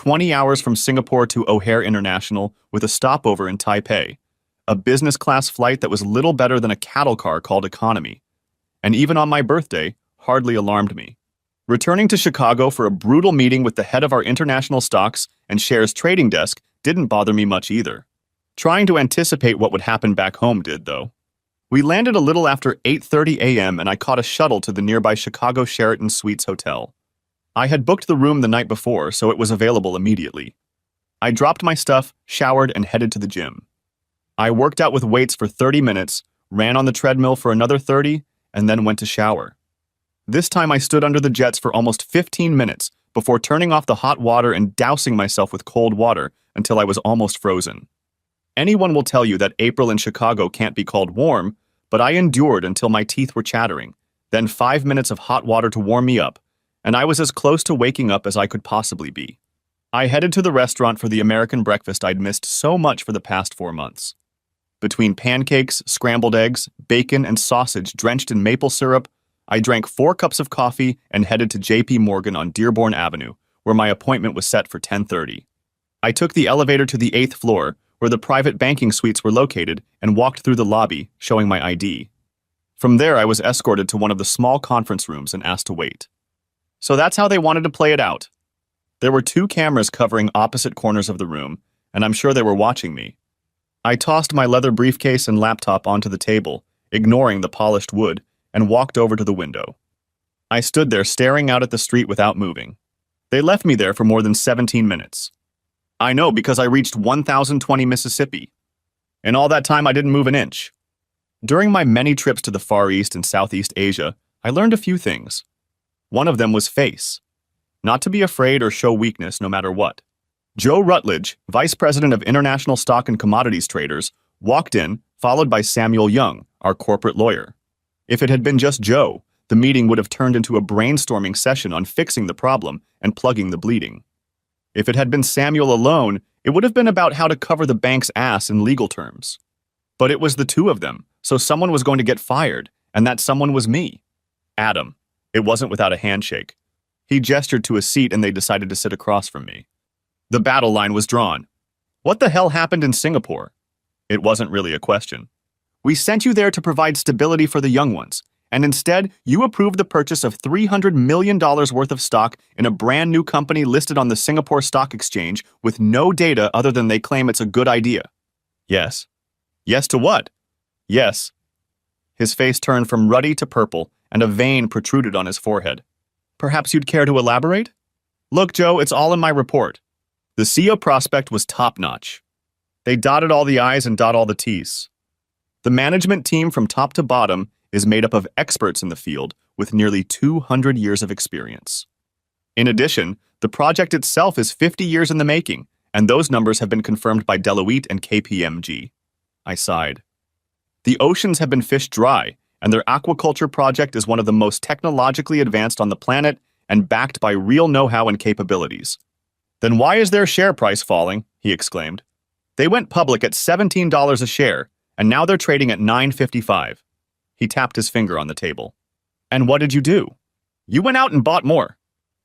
20 hours from Singapore to O'Hare International with a stopover in Taipei, a business-class flight that was little better than a cattle car called economy. And even on my birthday, hardly alarmed me. Returning to Chicago for a brutal meeting with the head of our international stocks and shares trading desk didn't bother me much either. Trying to anticipate what would happen back home did, though. We landed a little after 8:30 a.m. and I caught a shuttle to the nearby Chicago Sheraton Suites Hotel. I had booked the room the night before, so it was available immediately. I dropped my stuff, showered, and headed to the gym. I worked out with weights for 30 minutes, ran on the treadmill for another 30, and then went to shower. This time I stood under the jets for almost 15 minutes before turning off the hot water and dousing myself with cold water until I was almost frozen. Anyone will tell you that April in Chicago can't be called warm, but I endured until my teeth were chattering, then 5 minutes of hot water to warm me up, and I was as close to waking up as I could possibly be. I headed to the restaurant for the American breakfast I'd missed so much for the past 4 months. Between pancakes, scrambled eggs, bacon, and sausage drenched in maple syrup, I drank 4 cups of coffee and headed to J.P. Morgan on Dearborn Avenue, where my appointment was set for 10:30. I took the elevator to the 8th floor, where the private banking suites were located, and walked through the lobby, showing my ID. From there, I was escorted to one of the small conference rooms and asked to wait. So that's how they wanted to play it out. There were 2 cameras covering opposite corners of the room, and I'm sure they were watching me. I tossed my leather briefcase and laptop onto the table, ignoring the polished wood, and walked over to the window. I stood there staring out at the street without moving. They left me there for more than 17 minutes. I know because I reached 1020 Mississippi. In all that time, I didn't move an inch. During my many trips to the Far East and Southeast Asia, I learned a few things. One of them was face. Not to be afraid or show weakness no matter what. Joe Rutledge, Vice President of International Stock and Commodities Traders, walked in, followed by Samuel Young, our corporate lawyer. If it had been just Joe, the meeting would have turned into a brainstorming session on fixing the problem and plugging the bleeding. If it had been Samuel alone, it would have been about how to cover the bank's ass in legal terms. But it was the 2 of them, so someone was going to get fired, and that someone was me. Adam. It wasn't without a handshake. He gestured to a seat and they decided to sit across from me. The battle line was drawn. What the hell happened in Singapore? It wasn't really a question. We sent you there to provide stability for the young ones, and instead, you approved the purchase of $300 million worth of stock in a brand new company listed on the Singapore Stock Exchange with no data other than they claim it's a good idea. Yes. Yes to what? Yes. His face turned from ruddy to purple, and a vein protruded on his forehead. Perhaps you'd care to elaborate? Look, Joe, it's all in my report. The CEO prospect was top-notch. They dotted all the I's and dot all the T's. The management team from top to bottom is made up of experts in the field with nearly 200 years of experience. In addition, the project itself is 50 years in the making, and those numbers have been confirmed by Deloitte and KPMG. I sighed. The oceans have been fished dry, and their aquaculture project is one of the most technologically advanced on the planet and backed by real know-how and capabilities. Then why is their share price falling? He exclaimed. They went public at $17 a share, and now they're trading at $9.55. He tapped his finger on the table. And what did you do? You went out and bought more.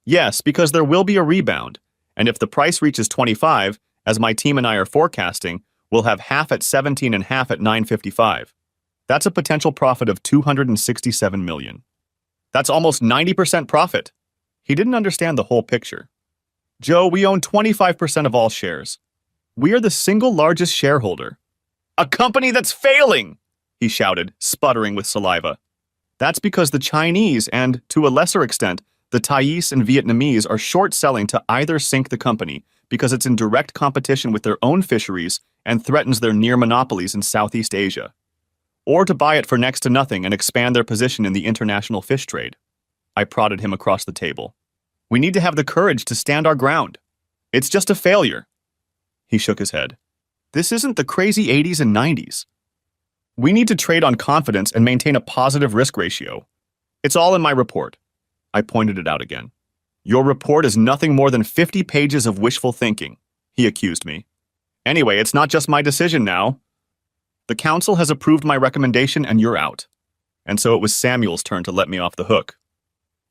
Yes, because there will be a rebound, and if the price reaches 25, as my team and I are forecasting, we'll have half at 17 and half at 9.55. That's a potential profit of $267 million. That's almost 90% profit. He didn't understand the whole picture. Joe, we own 25% of all shares. We are the single largest shareholder. A company that's failing, he shouted, sputtering with saliva. That's because the Chinese and, to a lesser extent, the Thais and Vietnamese are short-selling to either sink the company because it's in direct competition with their own fisheries and threatens their near monopolies in Southeast Asia, or to buy it for next to nothing and expand their position in the international fish trade. I prodded him across the table. We need to have the courage to stand our ground. It's just a failure. He shook his head. This isn't the crazy 80s and 90s. We need to trade on confidence and maintain a positive risk ratio. It's all in my report. I pointed it out again. Your report is nothing more than 50 pages of wishful thinking, he accused me. Anyway, it's not just my decision now. The council has approved my recommendation and you're out. And so it was Samuel's turn to let me off the hook.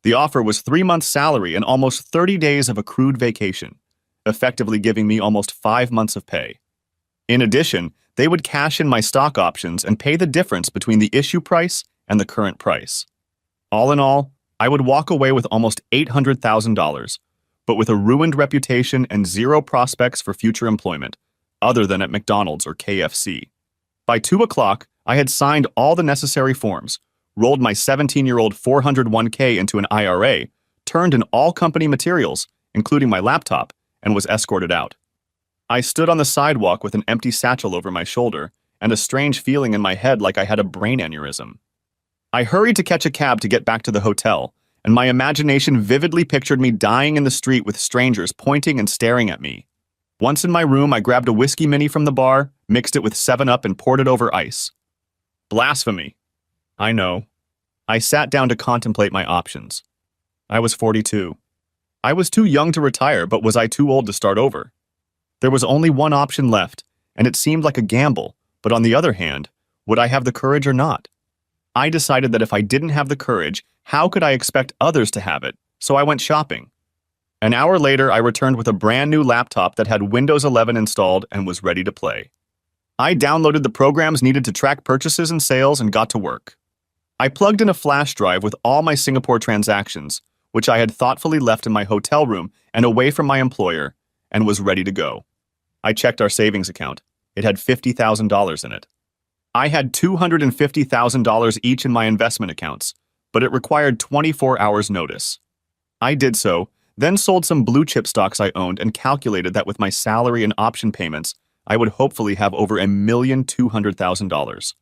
The offer was 3 months' salary and almost 30 days of accrued vacation, effectively giving me almost 5 months of pay. In addition, they would cash in my stock options and pay the difference between the issue price and the current price. All in all, I would walk away with almost $800,000, but with a ruined reputation and zero prospects for future employment, other than at McDonald's or KFC. By 2 o'clock, I had signed all the necessary forms, rolled my 17-year-old 401k into an IRA, turned in all company materials, including my laptop, and was escorted out. I stood on the sidewalk with an empty satchel over my shoulder and a strange feeling in my head like I had a brain aneurysm. I hurried to catch a cab to get back to the hotel, and my imagination vividly pictured me dying in the street with strangers pointing and staring at me. Once in my room, I grabbed a whiskey mini from the bar, mixed it with 7-Up, and poured it over ice. Blasphemy. I know. I sat down to contemplate my options. I was 42. I was too young to retire, but was I too old to start over? There was only one option left, and it seemed like a gamble, but on the other hand, would I have the courage or not? I decided that if I didn't have the courage, how could I expect others to have it? So I went shopping. An hour later, I returned with a brand new laptop that had Windows 11 installed and was ready to play. I downloaded the programs needed to track purchases and sales and got to work. I plugged in a flash drive with all my Singapore transactions, which I had thoughtfully left in my hotel room and away from my employer, and was ready to go. I checked our savings account. It had $50,000 in it. I had $250,000 each in my investment accounts, but it required 24 hours notice. I did so, then sold some blue chip stocks I owned and calculated that with my salary and option payments, I would hopefully have over $1,200,000.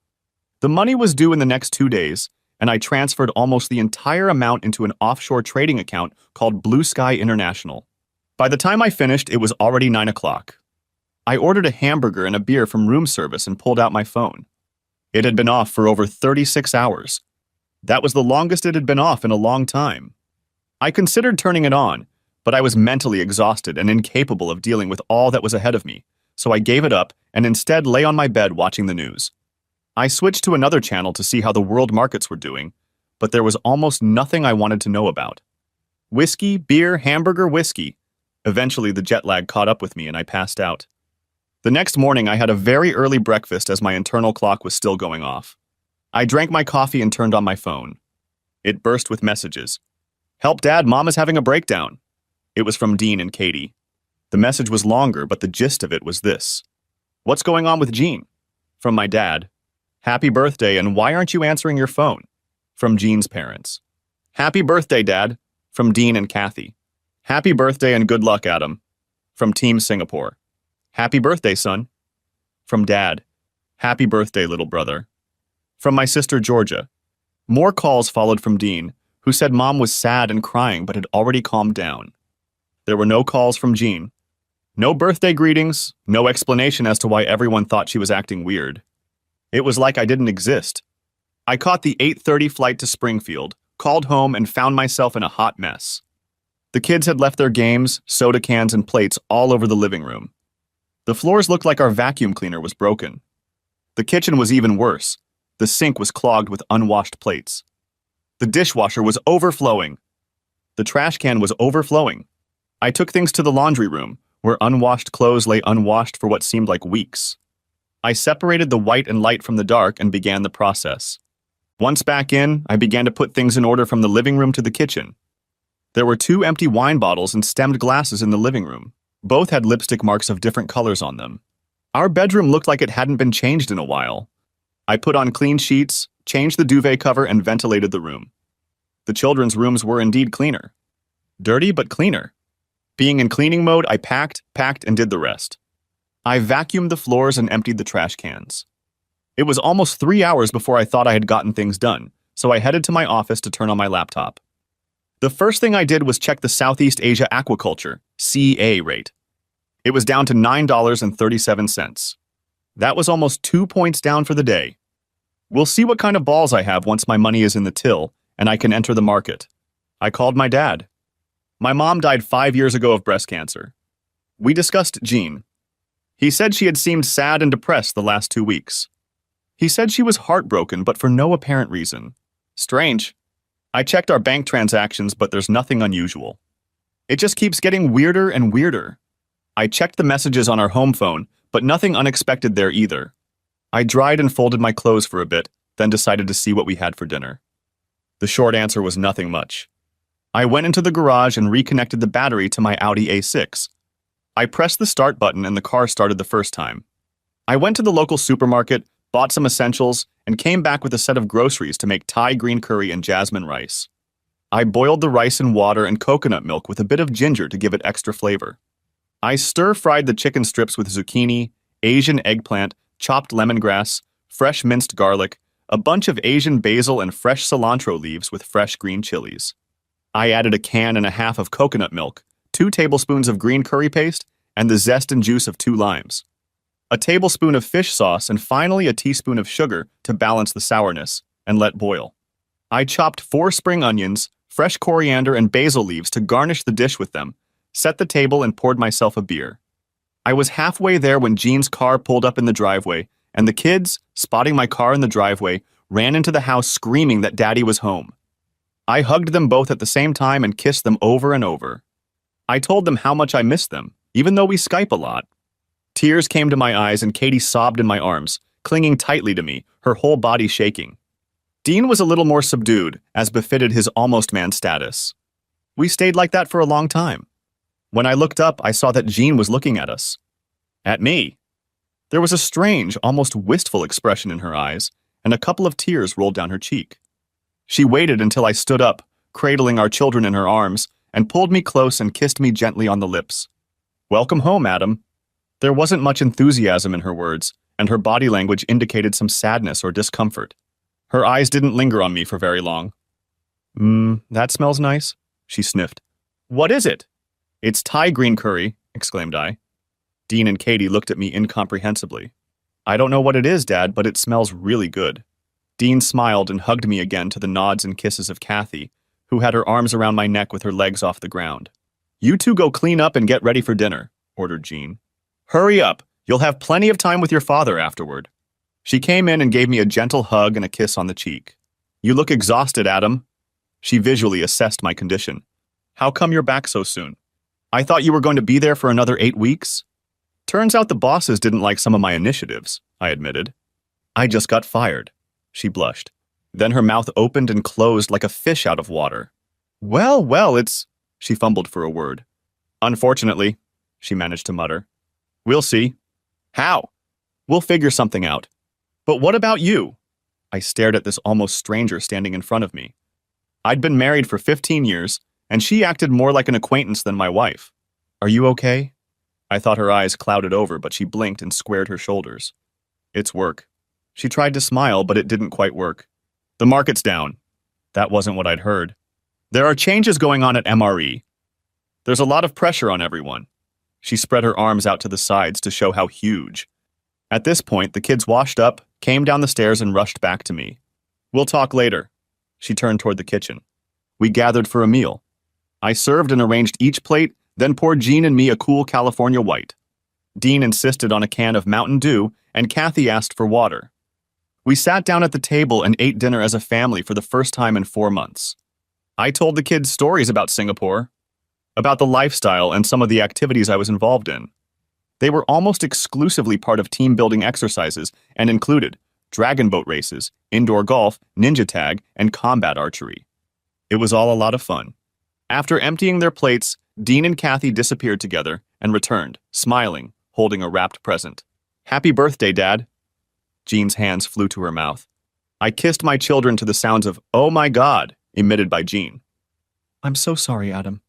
The money was due in the next 2 days, and I transferred almost the entire amount into an offshore trading account called Blue Sky International. By the time I finished, it was already 9 o'clock. I ordered a hamburger and a beer from room service and pulled out my phone. It had been off for over 36 hours. That was the longest it had been off in a long time. I considered turning it on, but I was mentally exhausted and incapable of dealing with all that was ahead of me, so I gave it up and instead lay on my bed watching the news. I switched to another channel to see how the world markets were doing, but there was almost nothing I wanted to know about. Whiskey, beer, hamburger, whiskey. Eventually, the jet lag caught up with me and I passed out. The next morning, I had a very early breakfast as my internal clock was still going off. I drank my coffee and turned on my phone. It burst with messages. "Help, Dad, Mom is having a breakdown." It was from Dean and Katie. The message was longer, but the gist of it was this. "What's going on with Jean?" From my dad. "Happy birthday, and why aren't you answering your phone?" From Jean's parents. "Happy birthday, Dad." From Dean and Kathy. "Happy birthday and good luck, Adam." From Team Singapore. "Happy birthday, son." From Dad. "Happy birthday, little brother." From my sister Georgia. More calls followed from Dean, who said Mom was sad and crying but had already calmed down. There were no calls from Jean. No birthday greetings, no explanation as to why everyone thought she was acting weird. It was like I didn't exist. I caught the 8:30 flight to Springfield, called home, and found myself in a hot mess. The kids had left their games, soda cans, and plates all over the living room. The floors looked like our vacuum cleaner was broken. The kitchen was even worse. The sink was clogged with unwashed plates. The dishwasher was overflowing. The trash can was overflowing. I took things to the laundry room, where unwashed clothes lay unwashed for what seemed like weeks. I separated the white and light from the dark and began the process. Once back in, I began to put things in order from the living room to the kitchen. There were 2 empty wine bottles and stemmed glasses in the living room. Both had lipstick marks of different colors on them. Our bedroom looked like it hadn't been changed in a while. I put on clean sheets, changed the duvet cover, and ventilated the room. The children's rooms were indeed cleaner. Dirty, but cleaner. Being in cleaning mode, I packed, and did the rest. I vacuumed the floors and emptied the trash cans. It was almost 3 hours before I thought I had gotten things done, so I headed to my office to turn on my laptop. The first thing I did was check the Southeast Asia Aquaculture, CA rate. It was down to $9.37. That was almost 2 points down for the day. We'll see what kind of balls I have once my money is in the till and I can enter the market. I called my dad. My mom died 5 years ago of breast cancer. We discussed Jean. He said she had seemed sad and depressed the last 2 weeks. He said she was heartbroken, but for no apparent reason. Strange. I checked our bank transactions, but there's nothing unusual. It just keeps getting weirder and weirder. I checked the messages on our home phone, but nothing unexpected there either. I dried and folded my clothes for a bit, then decided to see what we had for dinner. The short answer was nothing much. I went into the garage and reconnected the battery to my Audi A6. I pressed the start button and the car started the first time. I went to the local supermarket, bought some essentials, and came back with a set of groceries to make Thai green curry and jasmine rice. I boiled the rice in water and coconut milk with a bit of ginger to give it extra flavor. I stir-fried the chicken strips with zucchini, Asian eggplant, chopped lemongrass, fresh minced garlic, a bunch of Asian basil and fresh cilantro leaves with fresh green chilies. I added a can and a half of coconut milk, 2 tablespoons of green curry paste, and the zest and juice of 2 limes. A tablespoon of fish sauce and finally a teaspoon of sugar to balance the sourness, and let boil. I chopped 4 spring onions, fresh coriander and basil leaves to garnish the dish with them, set the table and poured myself a beer. I was halfway there when Jean's car pulled up in the driveway, and the kids, spotting my car in the driveway, ran into the house screaming that Daddy was home. I hugged them both at the same time and kissed them over and over. I told them how much I missed them, even though we Skype a lot. Tears came to my eyes and Katie sobbed in my arms, clinging tightly to me, her whole body shaking. Dean was a little more subdued, as befitted his almost man status. We stayed like that for a long time. When I looked up, I saw that Jean was looking at us. At me. There was a strange, almost wistful expression in her eyes, and a couple of tears rolled down her cheek. She waited until I stood up, cradling our children in her arms, and pulled me close and kissed me gently on the lips. "Welcome home, Adam." There wasn't much enthusiasm in her words, and her body language indicated some sadness or discomfort. Her eyes didn't linger on me for very long. That smells nice," she sniffed. "What is it?" "It's Thai green curry," exclaimed I. Dean and Katie looked at me incomprehensibly. "I don't know what it is, Dad, but it smells really good." Dean smiled and hugged me again to the nods and kisses of Kathy, who had her arms around my neck with her legs off the ground. "You two go clean up and get ready for dinner," ordered Jean. "Hurry up. You'll have plenty of time with your father afterward." She came in and gave me a gentle hug and a kiss on the cheek. "You look exhausted, Adam." She visually assessed my condition. "How come you're back so soon?" "I thought you were going to be there for another 8 weeks." "Turns out the bosses didn't like some of my initiatives," I admitted. "I just got fired." She blushed. Then her mouth opened and closed like a fish out of water. Well, it's..." She fumbled for a word. "Unfortunately," she managed to mutter. "We'll see." "How?" "We'll figure something out." "But what about you?" I stared at this almost stranger standing in front of me. I'd been married for 15 years, and she acted more like an acquaintance than my wife. "Are you okay?" I thought her eyes clouded over, but she blinked and squared her shoulders. "It's work." She tried to smile, but it didn't quite work. "The market's down." That wasn't what I'd heard. "There are changes going on at MRE. There's a lot of pressure on everyone." She spread her arms out to the sides to show how huge. At this point, the kids washed up, came down the stairs, and rushed back to me. "We'll talk later." She turned toward the kitchen. We gathered for a meal. I served and arranged each plate, then poured Jean and me a cool California White. Dean insisted on a can of Mountain Dew, and Kathy asked for water. We sat down at the table and ate dinner as a family for the first time in 4 months. I told the kids stories about Singapore, about the lifestyle and some of the activities I was involved in. They were almost exclusively part of team-building exercises and included dragon boat races, indoor golf, ninja tag, and combat archery. It was all a lot of fun. After emptying their plates, Dean and Kathy disappeared together and returned, smiling, holding a wrapped present. "Happy birthday, Dad." Jean's hands flew to her mouth. I kissed my children to the sounds of "Oh my God" emitted by Jean. "I'm so sorry, Adam."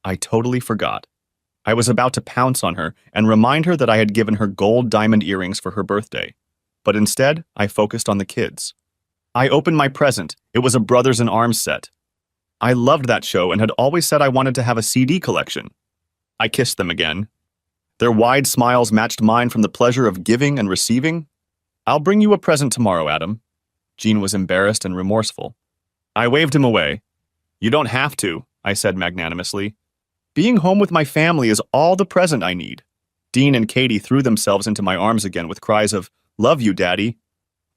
I totally forgot. I was about to pounce on her and remind her that I had given her gold diamond earrings for her birthday. But instead, I focused on the kids. I opened my present. It was a Brothers in Arms set. I loved that show and had always said I wanted to have a CD collection. I kissed them again. Their wide smiles matched mine from the pleasure of giving and receiving. "I'll bring you a present tomorrow, Adam." Jean was embarrassed and remorseful. I waved him away. "You don't have to," I said magnanimously. "Being home with my family is all the present I need." Dean and Katie threw themselves into my arms again with cries of, "Love you, Daddy."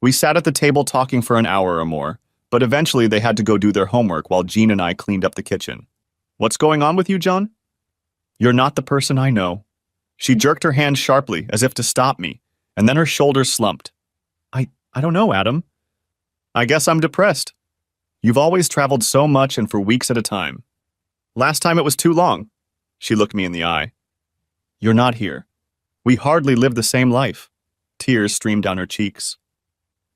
We sat at the table talking for an hour or more, but eventually they had to go do their homework while Jean and I cleaned up the kitchen. "What's going on with you, John?" "You're not the person I know." She jerked her hand sharply, as if to stop me, and then her shoulders slumped. I don't know, Adam. I guess I'm depressed. You've always traveled so much and for weeks at a time. Last time it was too long. She looked me in the eye. You're not here. We hardly live the same life. Tears streamed down her cheeks.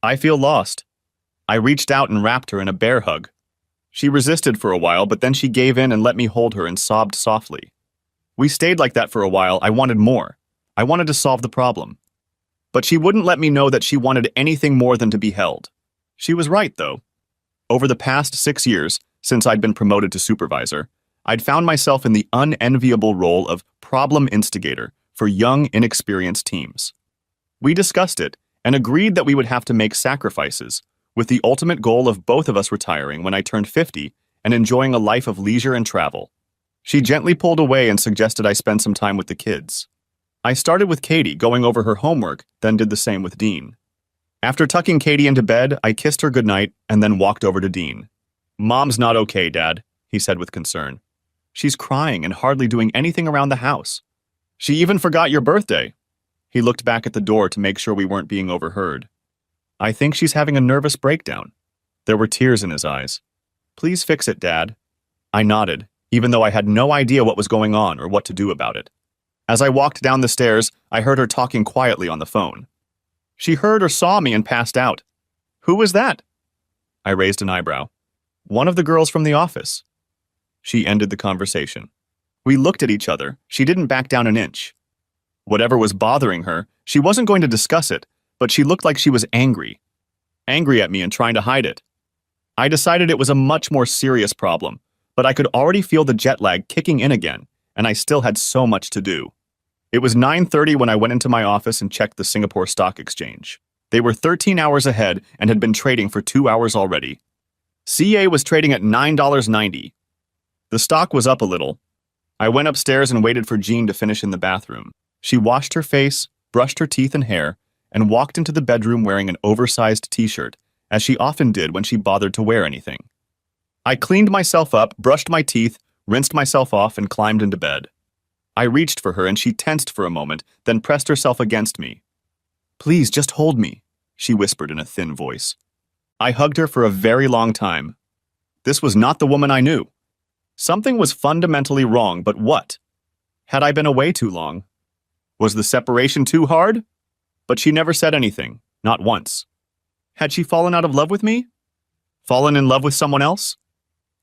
I feel lost. I reached out and wrapped her in a bear hug. She resisted for a while, but then she gave in and let me hold her and sobbed softly. We stayed like that for a while. I wanted more. I wanted to solve the problem. But she wouldn't let me know that she wanted anything more than to be held. She was right, though. Over the past 6 years, since I'd been promoted to supervisor, I'd found myself in the unenviable role of problem instigator for young, inexperienced teams. We discussed it and agreed that we would have to make sacrifices, with the ultimate goal of both of us retiring when I turned 50 and enjoying a life of leisure and travel. She gently pulled away and suggested I spend some time with the kids. I started with Katie, going over her homework, then did the same with Dean. After tucking Katie into bed, I kissed her goodnight and then walked over to Dean. Mom's not okay, Dad, he said with concern. She's crying and hardly doing anything around the house. She even forgot your birthday. He looked back at the door to make sure we weren't being overheard. I think she's having a nervous breakdown. There were tears in his eyes. Please fix it, Dad. I nodded, even though I had no idea what was going on or what to do about it. As I walked down the stairs, I heard her talking quietly on the phone. She heard or saw me and passed out. Who was that? I raised an eyebrow. One of the girls from the office. She ended the conversation. We looked at each other. She didn't back down an inch. Whatever was bothering her, she wasn't going to discuss it, but she looked like she was angry. Angry at me and trying to hide it. I decided it was a much more serious problem, but I could already feel the jet lag kicking in again, and I still had so much to do. It was 9:30 when I went into my office and checked the Singapore Stock Exchange. They were 13 hours ahead and had been trading for 2 hours already. CA was trading at $9.90. The stock was up a little. I went upstairs and waited for Jean to finish in the bathroom. She washed her face, brushed her teeth and hair, and walked into the bedroom wearing an oversized t-shirt, as she often did when she bothered to wear anything. I cleaned myself up, brushed my teeth, rinsed myself off, and climbed into bed. I reached for her and she tensed for a moment, then pressed herself against me. Please, just hold me, she whispered in a thin voice. I hugged her for a very long time. This was not the woman I knew. Something was fundamentally wrong, but what? Had I been away too long? Was the separation too hard? But she never said anything, not once. Had she fallen out of love with me? Fallen in love with someone else?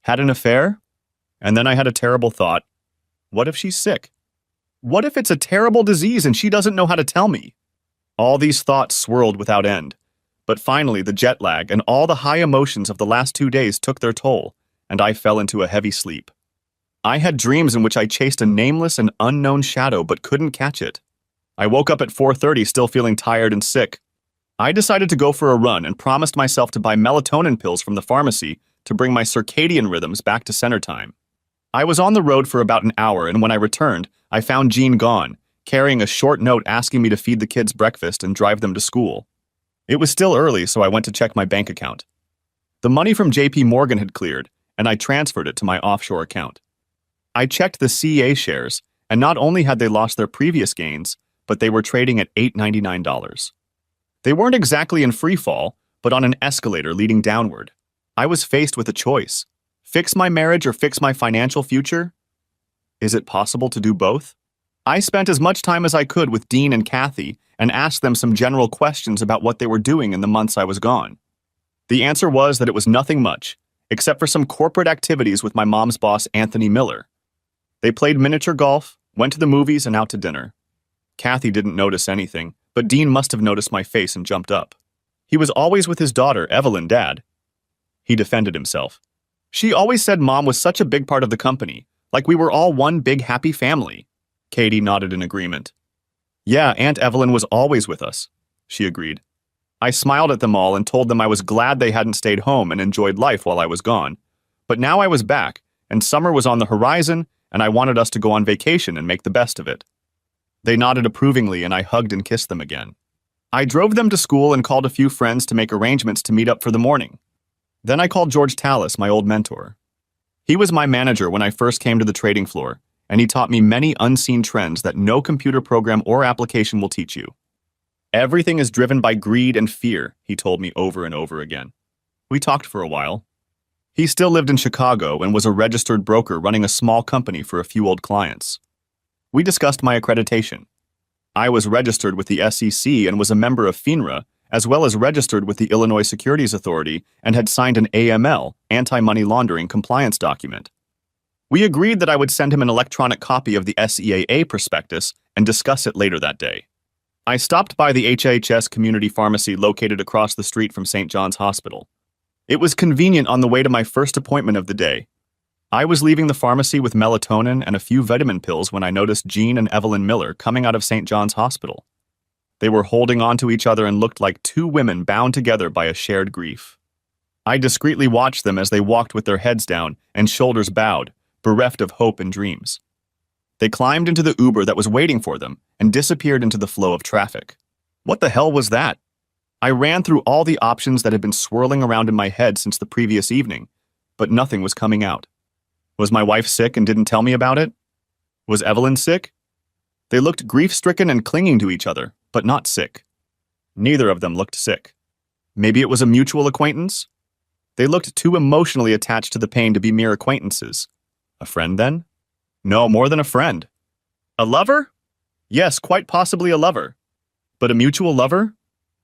Had an affair? And then I had a terrible thought. What if she's sick? What if it's a terrible disease and she doesn't know how to tell me? All these thoughts swirled without end. But finally, the jet lag and all the high emotions of the last 2 days took their toll, and I fell into a heavy sleep. I had dreams in which I chased a nameless and unknown shadow but couldn't catch it. I woke up at 4:30 still feeling tired and sick. I decided to go for a run and promised myself to buy melatonin pills from the pharmacy to bring my circadian rhythms back to center time. I was on the road for about an hour, and when I returned, I found Jean gone, carrying a short note asking me to feed the kids breakfast and drive them to school. It was still early, so I went to check my bank account. The money from JP Morgan had cleared, and I transferred it to my offshore account. I checked the CA shares, and not only had they lost their previous gains, but they were trading at $8.99. They weren't exactly in free fall, but on an escalator leading downward. I was faced with a choice. Fix my marriage or fix my financial future? Is it possible to do both? I spent as much time as I could with Dean and Kathy and asked them some general questions about what they were doing in the months I was gone. The answer was that it was nothing much, except for some corporate activities with my mom's boss, Anthony Miller. They played miniature golf, went to the movies, and out to dinner. Kathy didn't notice anything, but Dean must have noticed my face and jumped up. He was always with his daughter, Evelyn, Dad. He defended himself. She always said Mom was such a big part of the company, like we were all one big happy family. Katie nodded in agreement. Yeah, Aunt Evelyn was always with us, she agreed. I smiled at them all and told them I was glad they hadn't stayed home and enjoyed life while I was gone. But now I was back, and summer was on the horizon, and I wanted us to go on vacation and make the best of it. They nodded approvingly, and I hugged and kissed them again. I drove them to school and called a few friends to make arrangements to meet up for the morning. Then I called George Tallis, my old mentor. He was my manager when I first came to the trading floor, and he taught me many unseen trends that no computer program or application will teach you. Everything is driven by greed and fear, he told me over and over again. We talked for a while. He still lived in Chicago and was a registered broker running a small company for a few old clients. We discussed my accreditation. I was registered with the SEC and was a member of FINRA, as well as registered with the Illinois Securities Authority and had signed an AML, anti-money laundering compliance document. We agreed that I would send him an electronic copy of the SEAA prospectus and discuss it later that day. I stopped by the HHS community pharmacy located across the street from St. John's Hospital. It was convenient on the way to my first appointment of the day. I was leaving the pharmacy with melatonin and a few vitamin pills when I noticed Jean and Evelyn Miller coming out of St. John's Hospital. They were holding on to each other and looked like two women bound together by a shared grief. I discreetly watched them as they walked with their heads down and shoulders bowed, bereft of hope and dreams. They climbed into the Uber that was waiting for them and disappeared into the flow of traffic. What the hell was that? I ran through all the options that had been swirling around in my head since the previous evening, but nothing was coming out. Was my wife sick and didn't tell me about it? Was Evelyn sick? They looked grief-stricken and clinging to each other, but not sick. Neither of them looked sick. Maybe it was a mutual acquaintance? They looked too emotionally attached to the pain to be mere acquaintances. A friend, then? No, more than a friend. A lover? Yes, quite possibly a lover. But a mutual lover?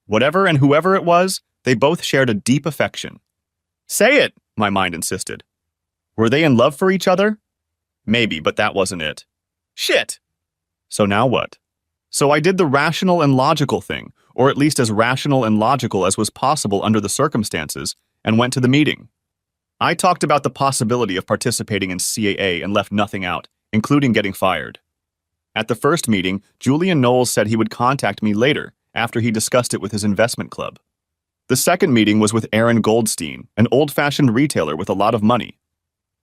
Whatever and whoever it was, they both shared a deep affection. Say it, my mind insisted. Were they in love for each other? Maybe, but that wasn't it. Shit! So now what? So I did the rational and logical thing, or at least as rational and logical as was possible under the circumstances, and went to the meeting. I talked about the possibility of participating in CAA and left nothing out, including getting fired. At the first meeting, Julian Knowles said he would contact me later, after he discussed it with his investment club. The second meeting was with Aaron Goldstein, an old-fashioned retailer with a lot of money.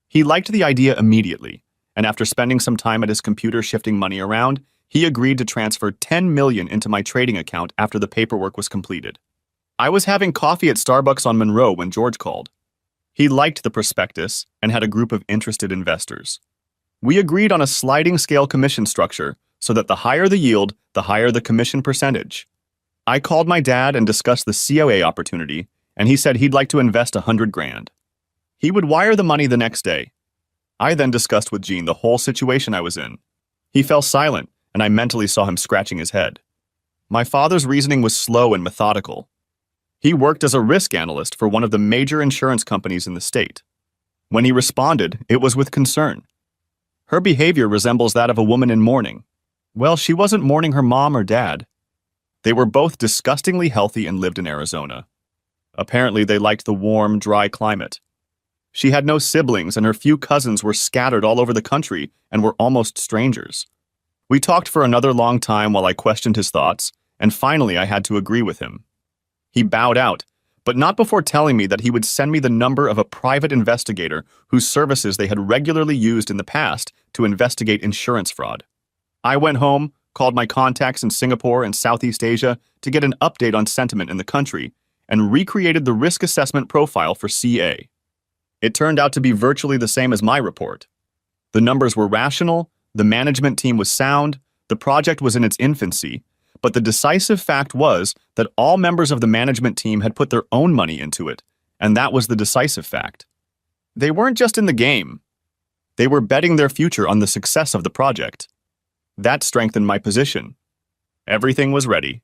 He liked the idea immediately, and after spending some time at his computer shifting money around, he agreed to transfer $10 million into my trading account after the paperwork was completed. I was having coffee at Starbucks on Monroe when George called. He liked the prospectus and had a group of interested investors. We agreed on a sliding scale commission structure so that the higher the yield, the higher the commission percentage. I called my dad and discussed the COA opportunity, and he said he'd like to invest $100,000. He would wire the money the next day. I then discussed with Gene the whole situation I was in. He fell silent, and I mentally saw him scratching his head. My father's reasoning was slow and methodical. He worked as a risk analyst for one of the major insurance companies in the state. When he responded, it was with concern. Her behavior resembles that of a woman in mourning. Well, she wasn't mourning her mom or dad. They were both disgustingly healthy and lived in Arizona. Apparently, they liked the warm, dry climate. She had no siblings, and her few cousins were scattered all over the country and were almost strangers. We talked for another long time while I questioned his thoughts, and finally I had to agree with him. He bowed out, but not before telling me that he would send me the number of a private investigator whose services they had regularly used in the past to investigate insurance fraud. I went home, called my contacts in Singapore and Southeast Asia to get an update on sentiment in the country, and recreated the risk assessment profile for CA. It turned out to be virtually the same as my report. The numbers were rational, the management team was sound, the project was in its infancy, but the decisive fact was that all members of the management team had put their own money into it, and that was the decisive fact. They weren't just in the game. They were betting their future on the success of the project. That strengthened my position. Everything was ready.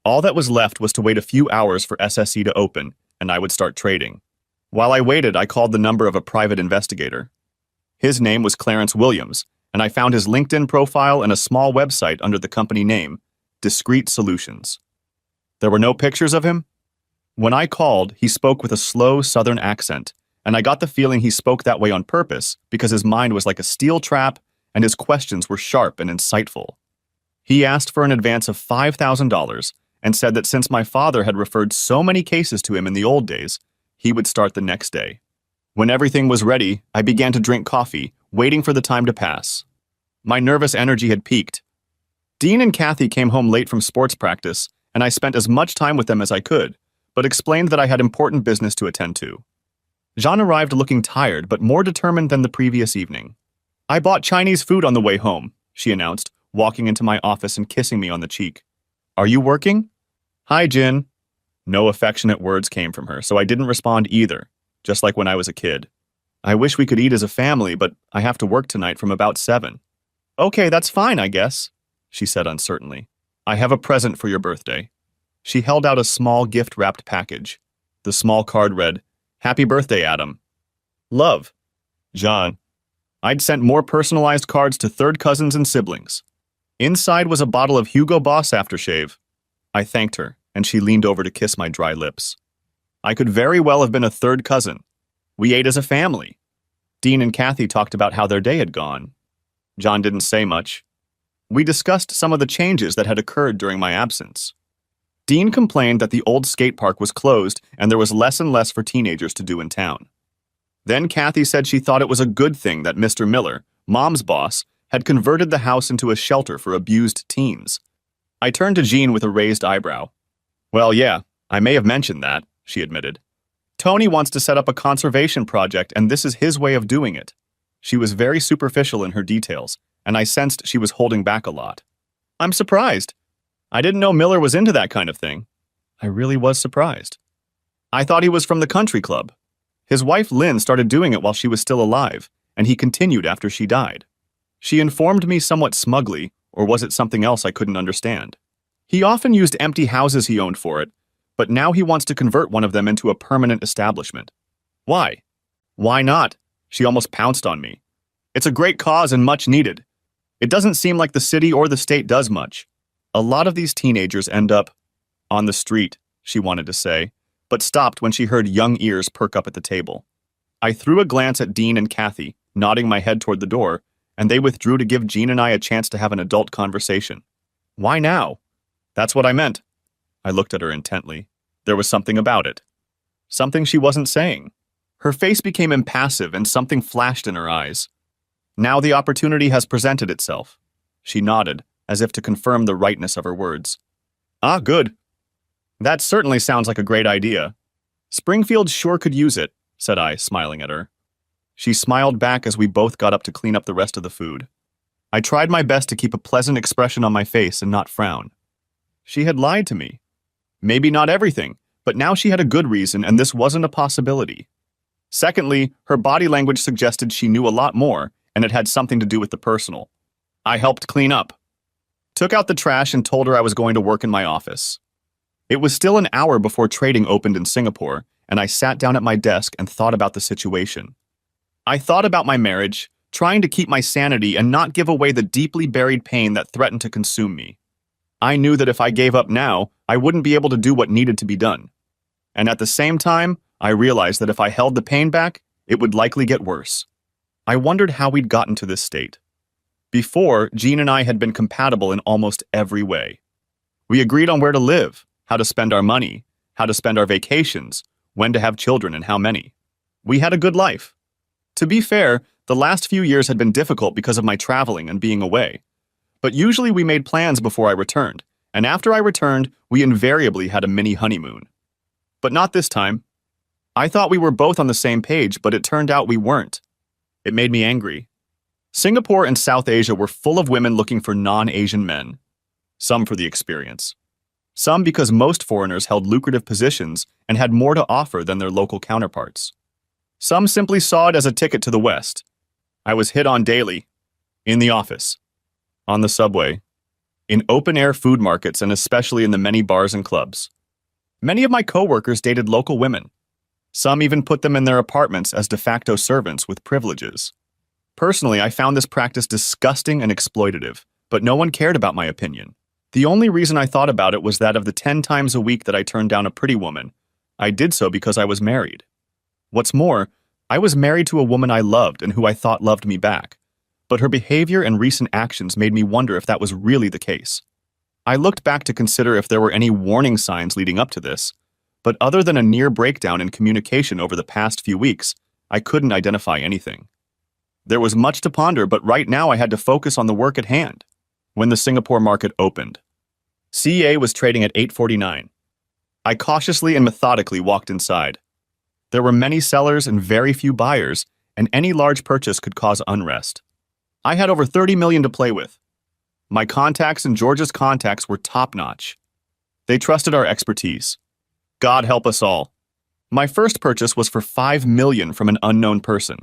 All that was left was to wait a few hours for SSE to open, and I would start trading. While I waited, I called the number of a private investigator. His name was Clarence Williams, and I found his LinkedIn profile and a small website under the company name, Discrete Solutions. There were no pictures of him. When I called, he spoke with a slow southern accent, and I got the feeling he spoke that way on purpose because his mind was like a steel trap and his questions were sharp and insightful. He asked for an advance of $5,000 and said that since my father had referred so many cases to him in the old days, he would start the next day. When everything was ready, I began to drink coffee, waiting for the time to pass. My nervous energy had peaked. Dean and Kathy came home late from sports practice, and I spent as much time with them as I could, but explained that I had important business to attend to. Jean arrived looking tired but more determined than the previous evening. I bought Chinese food on the way home, she announced, walking into my office and kissing me on the cheek. Are you working? Hi, Jin. No affectionate words came from her, so I didn't respond either, just like when I was a kid. I wish we could eat as a family, but I have to work tonight from about 7. Okay, that's fine, I guess, she said uncertainly. I have a present for your birthday. She held out a small gift-wrapped package. The small card read, Happy birthday, Adam. Love. John. I'd sent more personalized cards to third cousins and siblings. Inside was a bottle of Hugo Boss aftershave. I thanked her, and she leaned over to kiss my dry lips. I could very well have been a third cousin. We ate as a family. Dean and Kathy talked about how their day had gone. John didn't say much. We discussed some of the changes that had occurred during my absence. Dean complained that the old skate park was closed and there was less and less for teenagers to do in town. Then Kathy said she thought it was a good thing that Mr. Miller, Mom's boss, had converted the house into a shelter for abused teens. I turned to Jean with a raised eyebrow. Well, yeah, I may have mentioned that, she admitted. Tony wants to set up a conservation project, and this is his way of doing it. She was very superficial in her details, and I sensed she was holding back a lot. I'm surprised. I didn't know Miller was into that kind of thing. I really was surprised. I thought he was from the country club. His wife Lynn started doing it while she was still alive, and he continued after she died. She informed me somewhat smugly, or was it something else I couldn't understand? He often used empty houses he owned for it, but now he wants to convert one of them into a permanent establishment. Why? Why not? She almost pounced on me. It's a great cause and much needed. It doesn't seem like the city or the state does much. A lot of these teenagers end up on the street, she wanted to say, but stopped when she heard young ears perk up at the table. I threw a glance at Dean and Kathy, nodding my head toward the door, and they withdrew to give Jean and I a chance to have an adult conversation. Why now? That's what I meant. I looked at her intently. There was something about it. Something she wasn't saying. Her face became impassive and something flashed in her eyes. Now the opportunity has presented itself. She nodded, as if to confirm the rightness of her words. Ah, good. That certainly sounds like a great idea. Springfield sure could use it, said I, smiling at her. She smiled back as we both got up to clean up the rest of the food. I tried my best to keep a pleasant expression on my face and not frown. She had lied to me. Maybe not everything, but now she had a good reason and this wasn't a possibility. Secondly, her body language suggested she knew a lot more, and it had something to do with the personal. I helped clean up. Took out the trash and told her I was going to work in my office. It was still an hour before trading opened in Singapore, and I sat down at my desk and thought about the situation. I thought about my marriage, trying to keep my sanity and not give away the deeply buried pain that threatened to consume me. I knew that if I gave up now, I wouldn't be able to do what needed to be done. And at the same time, I realized that if I held the pain back, it would likely get worse. I wondered how we'd gotten to this state. Before, Jean and I had been compatible in almost every way. We agreed on where to live, how to spend our money, how to spend our vacations, when to have children and how many. We had a good life. To be fair, the last few years had been difficult because of my traveling and being away. But usually we made plans before I returned, and after I returned, we invariably had a mini honeymoon. But not this time. I thought we were both on the same page, but it turned out we weren't. It made me angry. Singapore and South Asia were full of women looking for non-Asian men. Some for the experience. Some because most foreigners held lucrative positions and had more to offer than their local counterparts. Some simply saw it as a ticket to the West. I was hit on daily. In the office. On the subway. In open-air food markets and especially in the many bars and clubs. Many of my coworkers dated local women. Some even put them in their apartments as de facto servants with privileges. Personally, I found this practice disgusting and exploitative, but no one cared about my opinion. The only reason I thought about it was that of the 10 times a week that I turned down a pretty woman, I did so because I was married. What's more, I was married to a woman I loved and who I thought loved me back, but her behavior and recent actions made me wonder if that was really the case. I looked back to consider if there were any warning signs leading up to this, but other than a near breakdown in communication over the past few weeks, I couldn't identify anything. There was much to ponder, but right now I had to focus on the work at hand. When the Singapore market opened. CA was trading at 8.49. I cautiously and methodically walked inside. There were many sellers and very few buyers, and any large purchase could cause unrest. I had over 30 million to play with. My contacts and George's contacts were top-notch. They trusted our expertise. God help us all. My first purchase was for 5 million from an unknown person.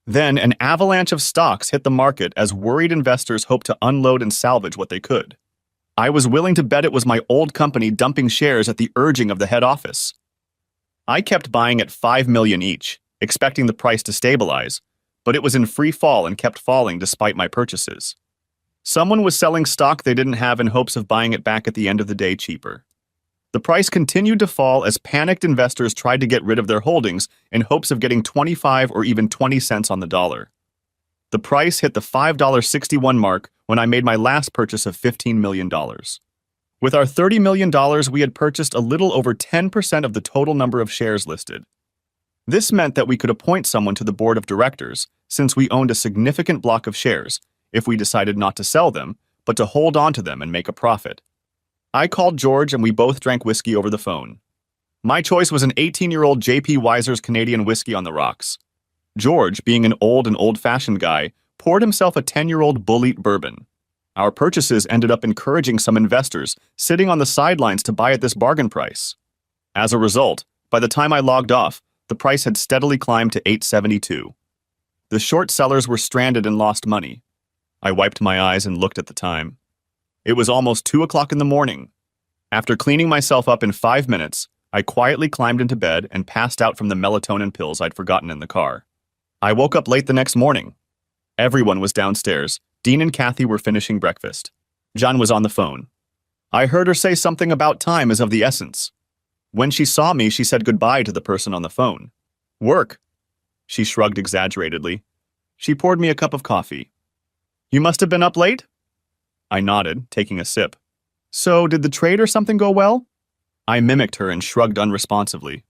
Then an avalanche of stocks hit the market as worried investors hoped to unload and salvage what they could. I was willing to bet it was my old company dumping shares at the urging of the head office. I kept buying at 5 million each, expecting the price to stabilize, but it was in free fall and kept falling despite my purchases. Someone was selling stock they didn't have in hopes of buying it back at the end of the day cheaper. The price continued to fall as panicked investors tried to get rid of their holdings in hopes of getting 25 or even 20 cents on the dollar. The price hit the $5.61 mark when I made my last purchase of $15 million. With our $30 million, we had purchased a little over 10% of the total number of shares listed. This meant that we could appoint someone to the board of directors, since we owned a significant block of shares, if we decided not to sell them, but to hold on to them and make a profit. I called George and we both drank whiskey over the phone. My choice was an 18-year-old J.P. Weiser's Canadian whiskey on the rocks. George, being an old and old-fashioned guy, poured himself a 10-year-old Bull Eat bourbon. Our purchases ended up encouraging some investors sitting on the sidelines to buy at this bargain price. As a result, by the time I logged off, the price had steadily climbed to $8.72. The short sellers were stranded and lost money. I wiped my eyes and looked at the time. It was almost 2 o'clock in the morning. After cleaning myself up in 5 minutes, I quietly climbed into bed and passed out from the melatonin pills I'd forgotten in the car. I woke up late the next morning. Everyone was downstairs. Dean and Kathy were finishing breakfast. John was on the phone. I heard her say something about time is of the essence. When she saw me, she said goodbye to the person on the phone. Work. She shrugged exaggeratedly. She poured me a cup of coffee. You must have been up late? I nodded, taking a sip. So, did the trade or something go well? I mimicked her and shrugged unresponsively.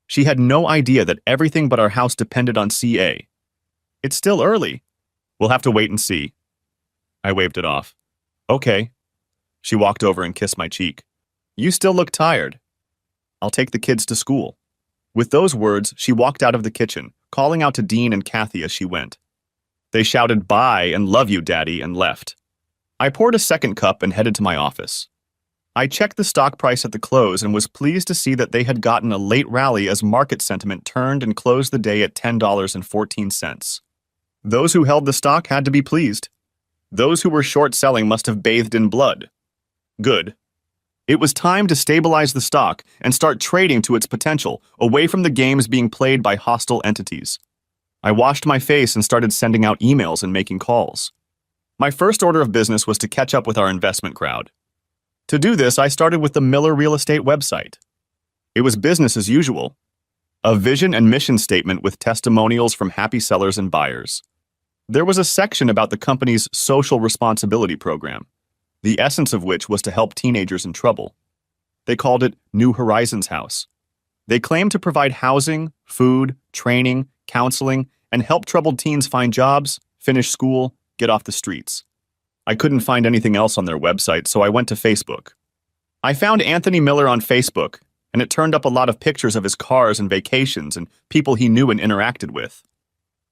She had no idea that everything but our house depended on CA. It's still early. We'll have to wait and see. I waved it off. Okay. She walked over and kissed my cheek. You still look tired. I'll take the kids to school. With those words, she walked out of the kitchen, calling out to Dean and Kathy as she went. They shouted bye and love you, Daddy, and left. I poured a second cup and headed to my office. I checked the stock price at the close and was pleased to see that they had gotten a late rally as market sentiment turned and closed the day at $10.14. Those who held the stock had to be pleased. Those who were short selling must have bathed in blood. Good. It was time to stabilize the stock and start trading to its potential, away from the games being played by hostile entities. I washed my face and started sending out emails and making calls. My first order of business was to catch up with our investment crowd. To do this, I started with the Miller Real Estate website. It was business as usual. A vision and mission statement with testimonials from happy sellers and buyers. There was a section about the company's social responsibility program, the essence of which was to help teenagers in trouble. They called it New Horizons House. They claimed to provide housing, food, training, counseling, and help troubled teens find jobs, finish school, get off the streets. I couldn't find anything else on their website, so I went to Facebook. I found Anthony Miller on Facebook, and it turned up a lot of pictures of his cars and vacations and people he knew and interacted with.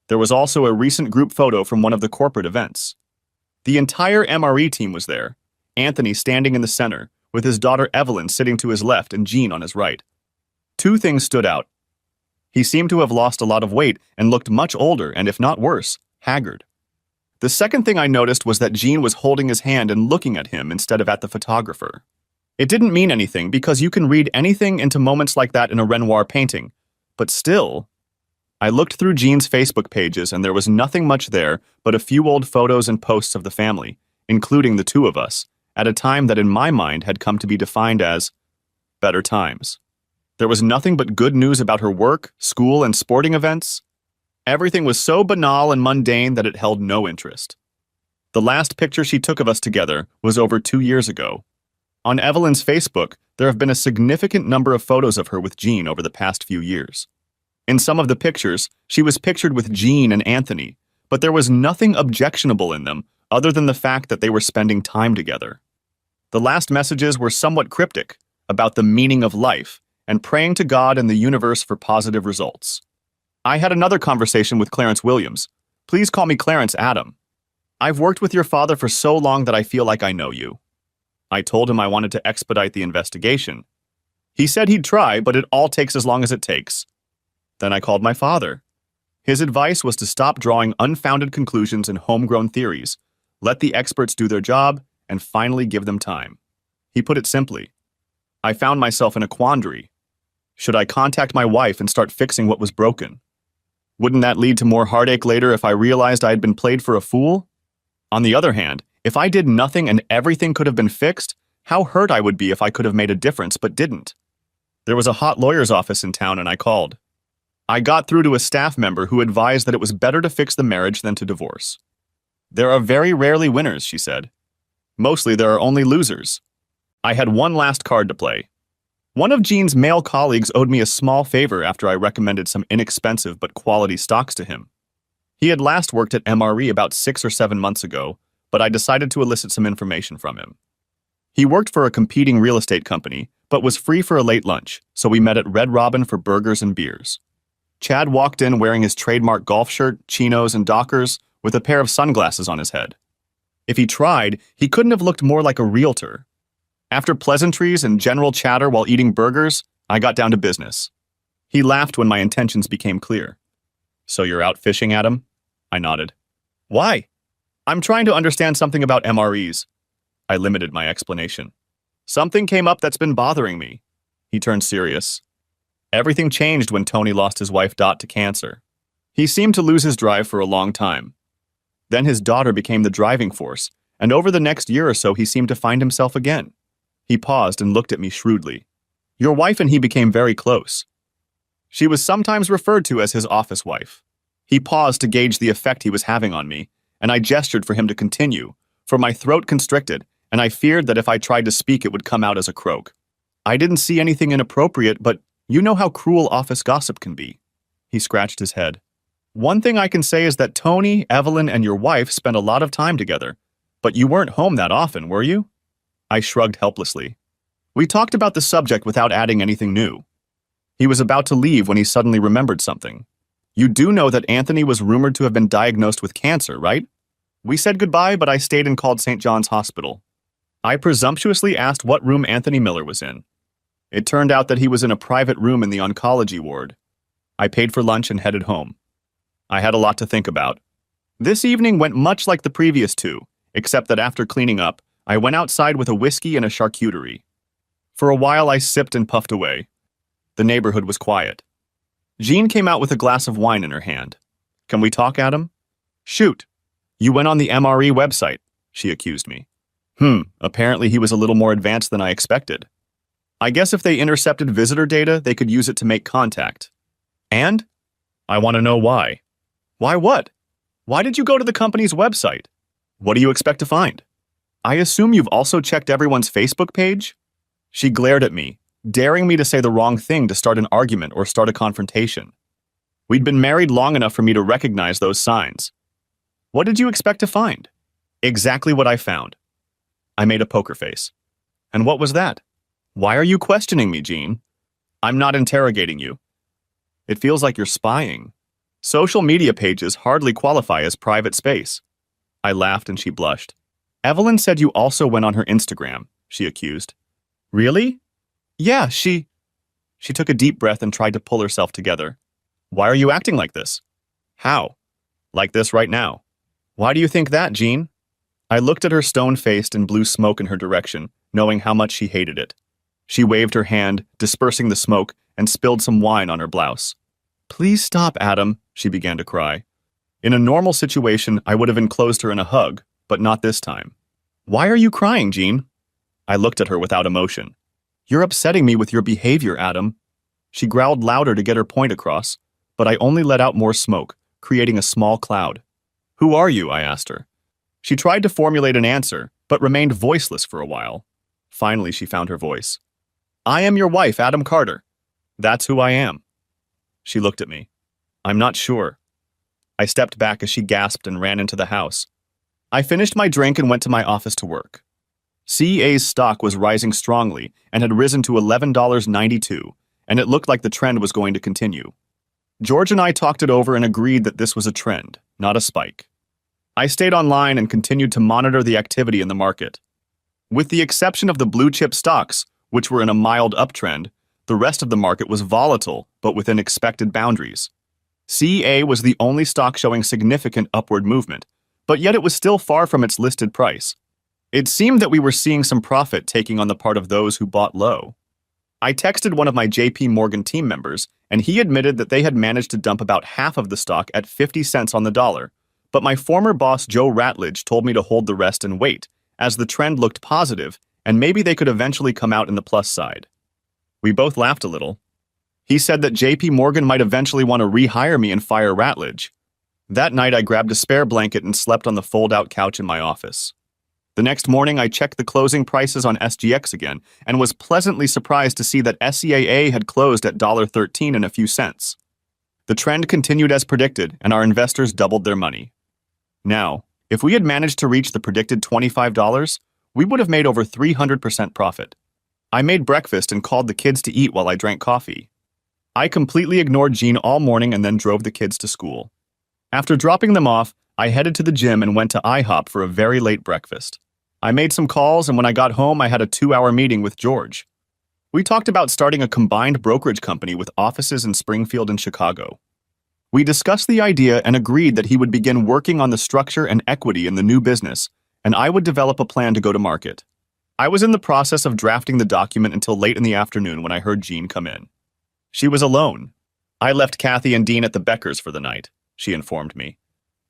There was also a recent group photo from one of the corporate events. The entire MRE team was there, Anthony standing in the center, with his daughter Evelyn sitting to his left and Jean on his right. Two things stood out. He seemed to have lost a lot of weight and looked much older and, if not worse, haggard. The second thing I noticed was that Jean was holding his hand and looking at him instead of at the photographer. It didn't mean anything because you can read anything into moments like that in a Renoir painting, but still. I looked through Jean's Facebook pages and there was nothing much there but a few old photos and posts of the family, including the two of us, at a time that in my mind had come to be defined as better times. There was nothing but good news about her work, school, and sporting events. Everything was so banal and mundane that it held no interest. The last picture she took of us together was over 2 years ago. On Evelyn's Facebook, there have been a significant number of photos of her with Jean over the past few years. In some of the pictures, she was pictured with Jean and Anthony, but there was nothing objectionable in them other than the fact that they were spending time together. The last messages were somewhat cryptic about the meaning of life and praying to God and the universe for positive results. I had another conversation with Clarence Williams. Please call me Clarence Adam. I've worked with your father for so long that I feel like I know you. I told him I wanted to expedite the investigation. He said he'd try, but it all takes as long as it takes. Then I called my father. His advice was to stop drawing unfounded conclusions and homegrown theories, let the experts do their job, and finally give them time. He put it simply. I found myself in a quandary. Should I contact my wife and start fixing what was broken? Wouldn't that lead to more heartache later if I realized I had been played for a fool? On the other hand, if I did nothing and everything could have been fixed, how hurt I would be if I could have made a difference but didn't. There was a hot lawyer's office in town and I called. I got through to a staff member who advised that it was better to fix the marriage than to divorce. There are very rarely winners, she said. Mostly there are only losers. I had one last card to play. One of Gene's male colleagues owed me a small favor after I recommended some inexpensive but quality stocks to him. He had last worked at MRE about 6 or 7 months ago, but I decided to elicit some information from him. He worked for a competing real estate company, but was free for a late lunch, so we met at Red Robin for burgers and beers. Chad walked in wearing his trademark golf shirt, chinos, and Dockers, with a pair of sunglasses on his head. If he tried, he couldn't have looked more like a realtor. After pleasantries and general chatter while eating burgers, I got down to business. He laughed when my intentions became clear. So you're out fishing, Adam? I nodded. Why? I'm trying to understand something about MREs. I limited my explanation. Something came up that's been bothering me. He turned serious. Everything changed when Tony lost his wife Dot to cancer. He seemed to lose his drive for a long time. Then his daughter became the driving force, and over the next year or so he seemed to find himself again. He paused and looked at me shrewdly. Your wife and he became very close. She was sometimes referred to as his office wife. He paused to gauge the effect he was having on me, and I gestured for him to continue, for my throat constricted, and I feared that if I tried to speak it would come out as a croak. I didn't see anything inappropriate, but you know how cruel office gossip can be. He scratched his head. One thing I can say is that Tony, Evelyn, and your wife spent a lot of time together, but you weren't home that often, were you? I shrugged helplessly. We talked about the subject without adding anything new. He was about to leave when he suddenly remembered something. You do know that Anthony was rumored to have been diagnosed with cancer, right? We said goodbye, but I stayed and called St. John's Hospital. I presumptuously asked what room Anthony Miller was in. It turned out that he was in a private room in the oncology ward. I paid for lunch and headed home. I had a lot to think about. This evening went much like the previous two, except that after cleaning up, I went outside with a whiskey and a charcuterie. For a while I sipped and puffed away. The neighborhood was quiet. Jean came out with a glass of wine in her hand. Can we talk, Adam? Shoot. You went on the MRE website, she accused me. Apparently he was a little more advanced than I expected. I guess if they intercepted visitor data, they could use it to make contact. And? I want to know why. Why what? Why did you go to the company's website? What do you expect to find? I assume you've also checked everyone's Facebook page? She glared at me, daring me to say the wrong thing to start an argument or start a confrontation. We'd been married long enough for me to recognize those signs. What did you expect to find? Exactly what I found. I made a poker face. And what was that? Why are you questioning me, Jean? I'm not interrogating you. It feels like you're spying. Social media pages hardly qualify as private space. I laughed and she blushed. Evelyn said you also went on her Instagram, she accused. Really? Yeah, she took a deep breath and tried to pull herself together. Why are you acting like this? How? Like this right now. Why do you think that, Jean? I looked at her stone-faced and blew smoke in her direction, knowing how much she hated it. She waved her hand, dispersing the smoke, and spilled some wine on her blouse. Please stop, Adam, she began to cry. In a normal situation, I would have enclosed her in a hug, but not this time. Why are you crying, Jean? I looked at her without emotion. You're upsetting me with your behavior, Adam. She growled louder to get her point across, but I only let out more smoke, creating a small cloud. Who are you? I asked her. She tried to formulate an answer, but remained voiceless for a while. Finally, she found her voice. I am your wife, Adam Carter. That's who I am. She looked at me. I'm not sure. I stepped back as she gasped and ran into the house. I finished my drink and went to my office to work. CA's stock was rising strongly and had risen to $11.92, and it looked like the trend was going to continue. George and I talked it over and agreed that this was a trend, not a spike. I stayed online and continued to monitor the activity in the market. With the exception of the blue-chip stocks, which were in a mild uptrend, the rest of the market was volatile, but within expected boundaries. CA was the only stock showing significant upward movement, but yet it was still far from its listed price. It seemed that we were seeing some profit taking on the part of those who bought low. I texted one of my JP Morgan team members, and he admitted that they had managed to dump about half of the stock at 50 cents on the dollar, but my former boss Joe Ratledge told me to hold the rest and wait, as the trend looked positive, and maybe they could eventually come out in the plus side. We both laughed a little. He said that JP Morgan might eventually want to rehire me and fire Ratledge. That night I grabbed a spare blanket and slept on the fold-out couch in my office. The next morning I checked the closing prices on SGX again and was pleasantly surprised to see that SEAA had closed at $13 and a few cents. The trend continued as predicted, and our investors doubled their money. Now, if we had managed to reach the predicted $25, we would have made over 300% profit. I made breakfast and called the kids to eat while I drank coffee. I completely ignored Jean all morning and then drove the kids to school. After dropping them off, I headed to the gym and went to IHOP for a very late breakfast. I made some calls, and when I got home, I had a 2-hour meeting with George. We talked about starting a combined brokerage company with offices in Springfield and Chicago. We discussed the idea and agreed that he would begin working on the structure and equity in the new business, and I would develop a plan to go to market. I was in the process of drafting the document until late in the afternoon when I heard Jean come in. She was alone. I left Kathy and Dean at the Beckers for the night, she informed me.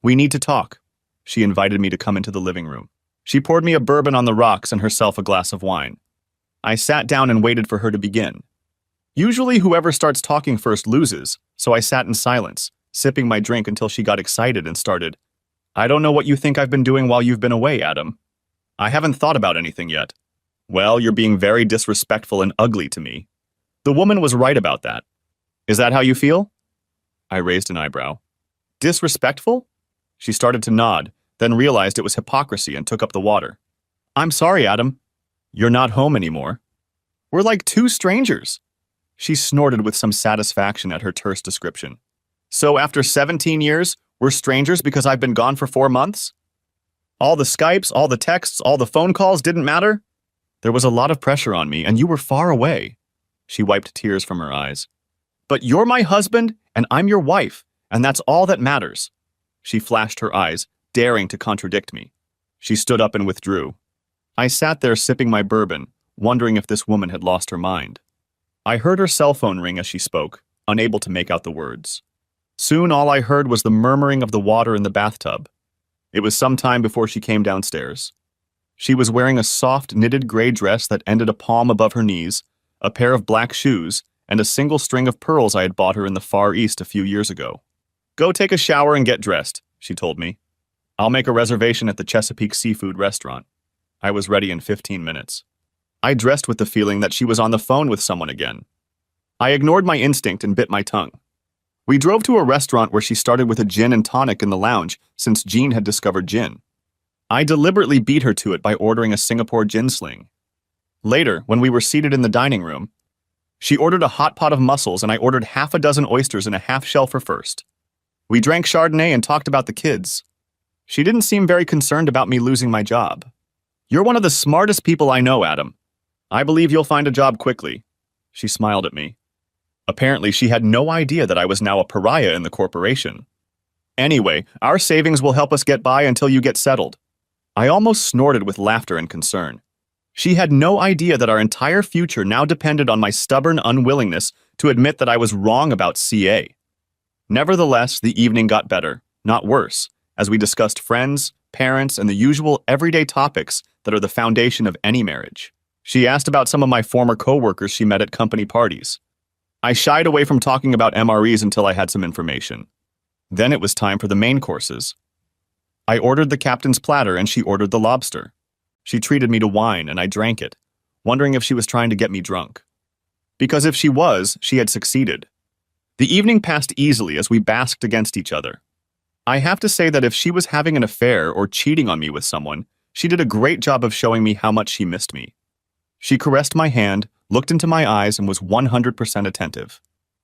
We need to talk. She invited me to come into the living room. She poured me a bourbon on the rocks and herself a glass of wine. I sat down and waited for her to begin. Usually whoever starts talking first loses, so I sat in silence, sipping my drink until she got excited and started. I don't know what you think I've been doing while you've been away, Adam. I haven't thought about anything yet. Well, you're being very disrespectful and ugly to me. The woman was right about that. Is that how you feel? I raised an eyebrow. Disrespectful? She started to nod, then realized it was hypocrisy and took up the water. I'm sorry, Adam. You're not home anymore. We're like two strangers. She snorted with some satisfaction at her terse description. So after 17 years, we're strangers because I've been gone for 4 months? All the Skypes, all the texts, all the phone calls didn't matter? There was a lot of pressure on me, and you were far away. She wiped tears from her eyes. But you're my husband, and I'm your wife, and that's all that matters. She flashed her eyes, daring to contradict me. She stood up and withdrew. I sat there sipping my bourbon, wondering if this woman had lost her mind. I heard her cell phone ring as she spoke, unable to make out the words. Soon all I heard was the murmuring of the water in the bathtub. It was some time before she came downstairs. She was wearing a soft, knitted gray dress that ended a palm above her knees, a pair of black shoes, and a single string of pearls I had bought her in the Far East a few years ago. Go take a shower and get dressed, she told me. I'll make a reservation at the Chesapeake Seafood Restaurant. I was ready in 15 minutes. I dressed with the feeling that she was on the phone with someone again. I ignored my instinct and bit my tongue. We drove to a restaurant where she started with a gin and tonic in the lounge since Jean had discovered gin. I deliberately beat her to it by ordering a Singapore gin sling. Later, when we were seated in the dining room, she ordered a hot pot of mussels and I ordered half a dozen oysters and a half shell for first. We drank Chardonnay and talked about the kids. She didn't seem very concerned about me losing my job. You're one of the smartest people I know, Adam. I believe you'll find a job quickly. She smiled at me. Apparently, she had no idea that I was now a pariah in the corporation. Anyway, our savings will help us get by until you get settled. I almost snorted with laughter and concern. She had no idea that our entire future now depended on my stubborn unwillingness to admit that I was wrong about CA. Nevertheless, the evening got better, not worse, as we discussed friends, parents, and the usual everyday topics that are the foundation of any marriage. She asked about some of my former coworkers she met at company parties. I shied away from talking about MREs until I had some information. Then it was time for the main courses. I ordered the captain's platter and she ordered the lobster. She treated me to wine and I drank it, wondering if she was trying to get me drunk. Because if she was, she had succeeded. The evening passed easily as we basked against each other. I have to say that if she was having an affair or cheating on me with someone, she did a great job of showing me how much she missed me. She caressed my hand, looked into my eyes, and was 100% attentive.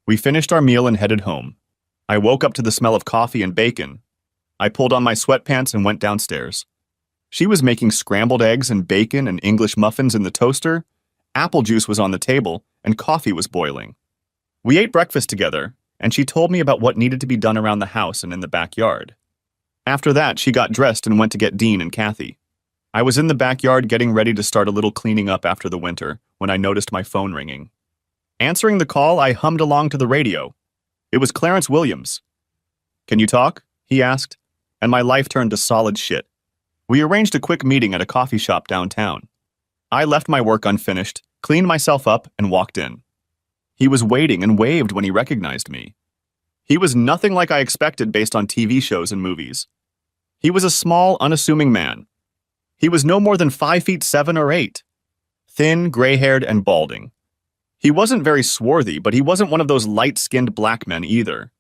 We finished our meal and headed home. I woke up to the smell of coffee and bacon. I pulled on my sweatpants and went downstairs. She was making scrambled eggs and bacon and English muffins in the toaster, apple juice was on the table, and coffee was boiling. We ate breakfast together, and she told me about what needed to be done around the house and in the backyard. After that, she got dressed and went to get Dean and Kathy. I was in the backyard getting ready to start a little cleaning up after the winter when I noticed my phone ringing. Answering the call, I hummed along to the radio. It was Clarence Williams. "Can you talk?" he asked, and my life turned to solid shit. We arranged a quick meeting at a coffee shop downtown. I left my work unfinished, cleaned myself up, and walked in. He was waiting and waved when he recognized me. He was nothing like I expected based on TV shows and movies. He was a small, unassuming man. He was no more than 5'7" or 8, thin, gray-haired, and balding. He wasn't very swarthy, but he wasn't one of those light-skinned black men either.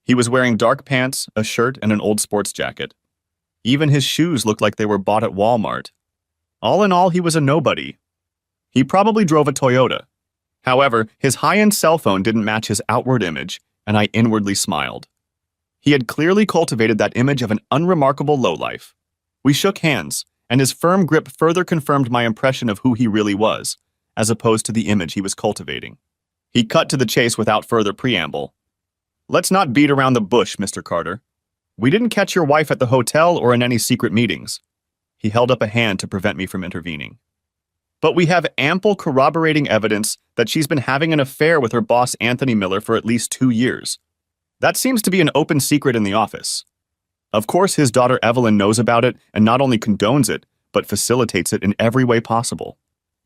He was wearing dark pants, a shirt, and an old sports jacket. Even his shoes looked like they were bought at Walmart. All in all, he was a nobody. He probably drove a Toyota. However, his high-end cell phone didn't match his outward image, and I inwardly smiled. He had clearly cultivated that image of an unremarkable lowlife. We shook hands, and his firm grip further confirmed my impression of who he really was, as opposed to the image he was cultivating. He cut to the chase without further preamble. "Let's not beat around the bush, Mr. Carter. We didn't catch your wife at the hotel or in any secret meetings." He held up a hand to prevent me from intervening. "But we have ample corroborating evidence that she's been having an affair with her boss Anthony Miller for at least 2 years. That seems to be an open secret in the office. Of course, his daughter Evelyn knows about it and not only condones it, but facilitates it in every way possible.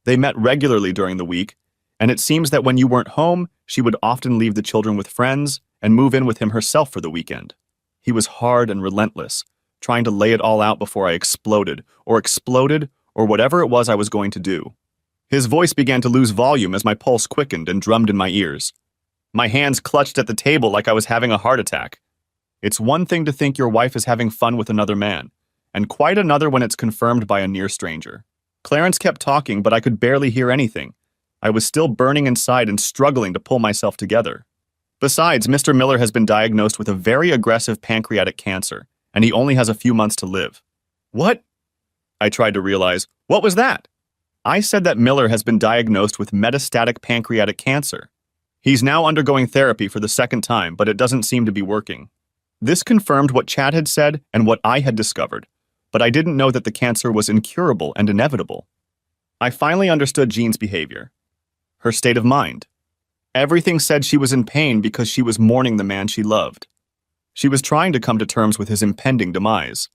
They met regularly during the week, and it seems that when you weren't home, she would often leave the children with friends and move in with him herself for the weekend. He was hard and relentless, trying to lay it all out before I exploded, or whatever it was I was going to do. His voice began to lose volume as my pulse quickened and drummed in my ears. My hands clutched at the table like I was having a heart attack. It's one thing to think your wife is having fun with another man, and quite another when it's confirmed by a near stranger. Clarence kept talking, but I could barely hear anything. I was still burning inside and struggling to pull myself together. Besides, Mr. Miller has been diagnosed with a very aggressive pancreatic cancer, and he only has a few months to live. What? I tried to realize. What was that? I said that Miller has been diagnosed with metastatic pancreatic cancer. He's now undergoing therapy for the second time, but it doesn't seem to be working. This confirmed what Chad had said and what I had discovered, but I didn't know that the cancer was incurable and inevitable. I finally understood Jean's behavior. Her state of mind. Everything said she was in pain because she was mourning the man she loved. She was trying to come to terms with his impending demise.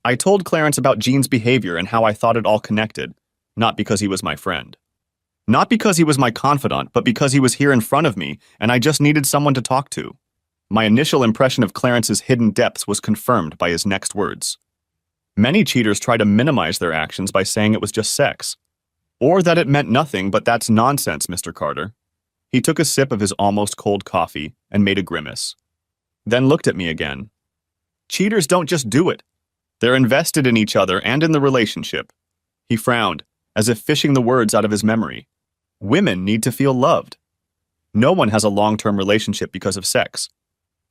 I told Clarence about Jean's behavior and how I thought it all connected, not because he was my friend. Not because he was my confidant, but because he was here in front of me and I just needed someone to talk to. My initial impression of Clarence's hidden depths was confirmed by his next words. Many cheaters try to minimize their actions by saying it was just sex. Or that it meant nothing, but that's nonsense, Mr. Carter. He took a sip of his almost cold coffee and made a grimace. Then looked at me again. Cheaters don't just do it. They're invested in each other and in the relationship. He frowned, as if fishing the words out of his memory. Women need to feel loved. No one has a long-term relationship because of sex.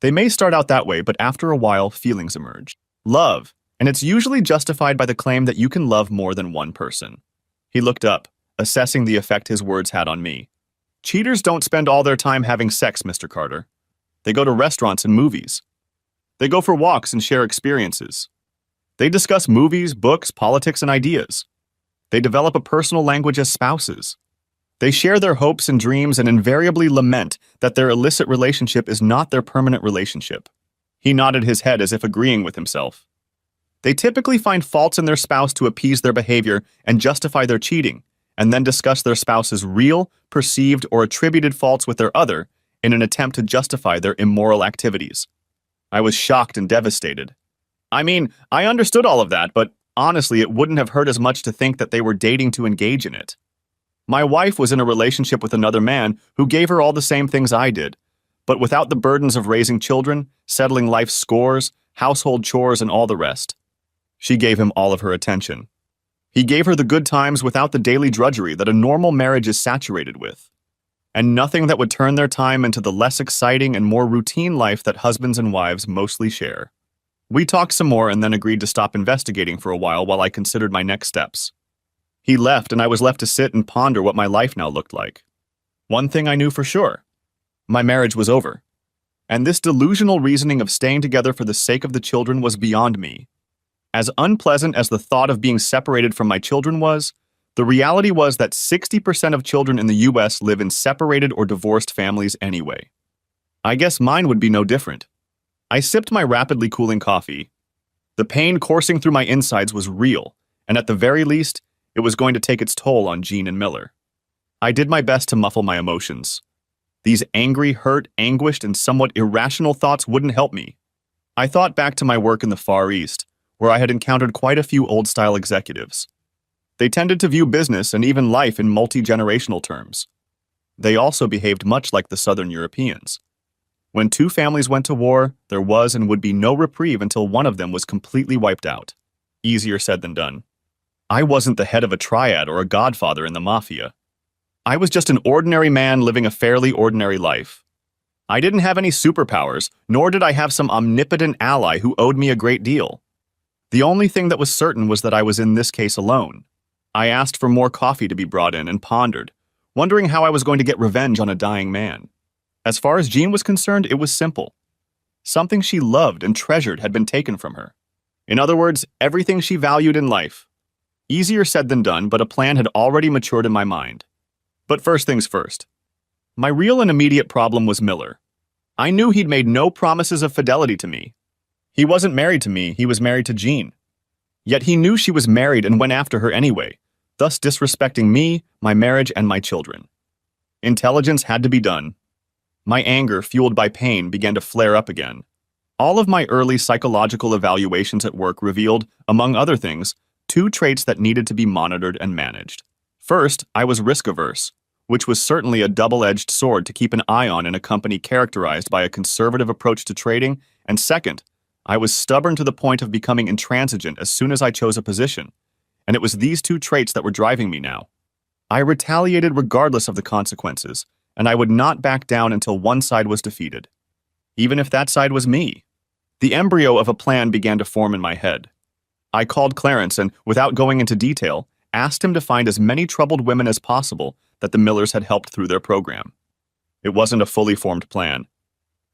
They may start out that way, but after a while, feelings emerge. Love, and it's usually justified by the claim that you can love more than one person. He looked up, assessing the effect his words had on me. Cheaters don't spend all their time having sex, Mr. Carter. They go to restaurants and movies. They go for walks and share experiences. They discuss movies, books, politics, and ideas. They develop a personal language as spouses. They share their hopes and dreams and invariably lament that their illicit relationship is not their permanent relationship. He nodded his head as if agreeing with himself. They typically find faults in their spouse to appease their behavior and justify their cheating, and then discuss their spouse's real, perceived, or attributed faults with their other in an attempt to justify their immoral activities. I was shocked and devastated. I mean, I understood all of that, but honestly, it wouldn't have hurt as much to think that they were dating to engage in it. My wife was in a relationship with another man who gave her all the same things I did, but without the burdens of raising children, settling life's scores, household chores, and all the rest. She gave him all of her attention. He gave her the good times without the daily drudgery that a normal marriage is saturated with, and nothing that would turn their time into the less exciting and more routine life that husbands and wives mostly share. We talked some more and then agreed to stop investigating for a while I considered my next steps. He left, and I was left to sit and ponder what my life now looked like. One thing I knew for sure. My marriage was over. And this delusional reasoning of staying together for the sake of the children was beyond me. As unpleasant as the thought of being separated from my children was, the reality was that 60% of children in the US live in separated or divorced families anyway. I guess mine would be no different. I sipped my rapidly cooling coffee. The pain coursing through my insides was real, and at the very least, it was going to take its toll on Jean and Miller. I did my best to muffle my emotions. These angry, hurt, anguished, and somewhat irrational thoughts wouldn't help me. I thought back to my work in the Far East, where I had encountered quite a few old-style executives. They tended to view business and even life in multi-generational terms. They also behaved much like the Southern Europeans. When two families went to war, there was and would be no reprieve until one of them was completely wiped out. Easier said than done. I wasn't the head of a triad or a godfather in the mafia. I was just an ordinary man living a fairly ordinary life. I didn't have any superpowers, nor did I have some omnipotent ally who owed me a great deal. The only thing that was certain was that I was in this case alone. I asked for more coffee to be brought in and pondered, wondering how I was going to get revenge on a dying man. As far as Jean was concerned, it was simple. Something she loved and treasured had been taken from her. In other words, everything she valued in life. Easier said than done, but a plan had already matured in my mind. But first things first. My real and immediate problem was Miller. I knew he'd made no promises of fidelity to me. He wasn't married to me, he was married to Jean. Yet he knew she was married and went after her anyway, thus disrespecting me, my marriage, and my children. Intelligence had to be done. My anger, fueled by pain, began to flare up again. All of my early psychological evaluations at work revealed, among other things, two traits that needed to be monitored and managed. First, I was risk-averse, which was certainly a double-edged sword to keep an eye on in a company characterized by a conservative approach to trading, and second, I was stubborn to the point of becoming intransigent as soon as I chose a position, and it was these two traits that were driving me now. I retaliated regardless of the consequences, and I would not back down until one side was defeated, even if that side was me. The embryo of a plan began to form in my head. I called Clarence and, without going into detail, asked him to find as many troubled women as possible that the Millers had helped through their program. It wasn't a fully formed plan.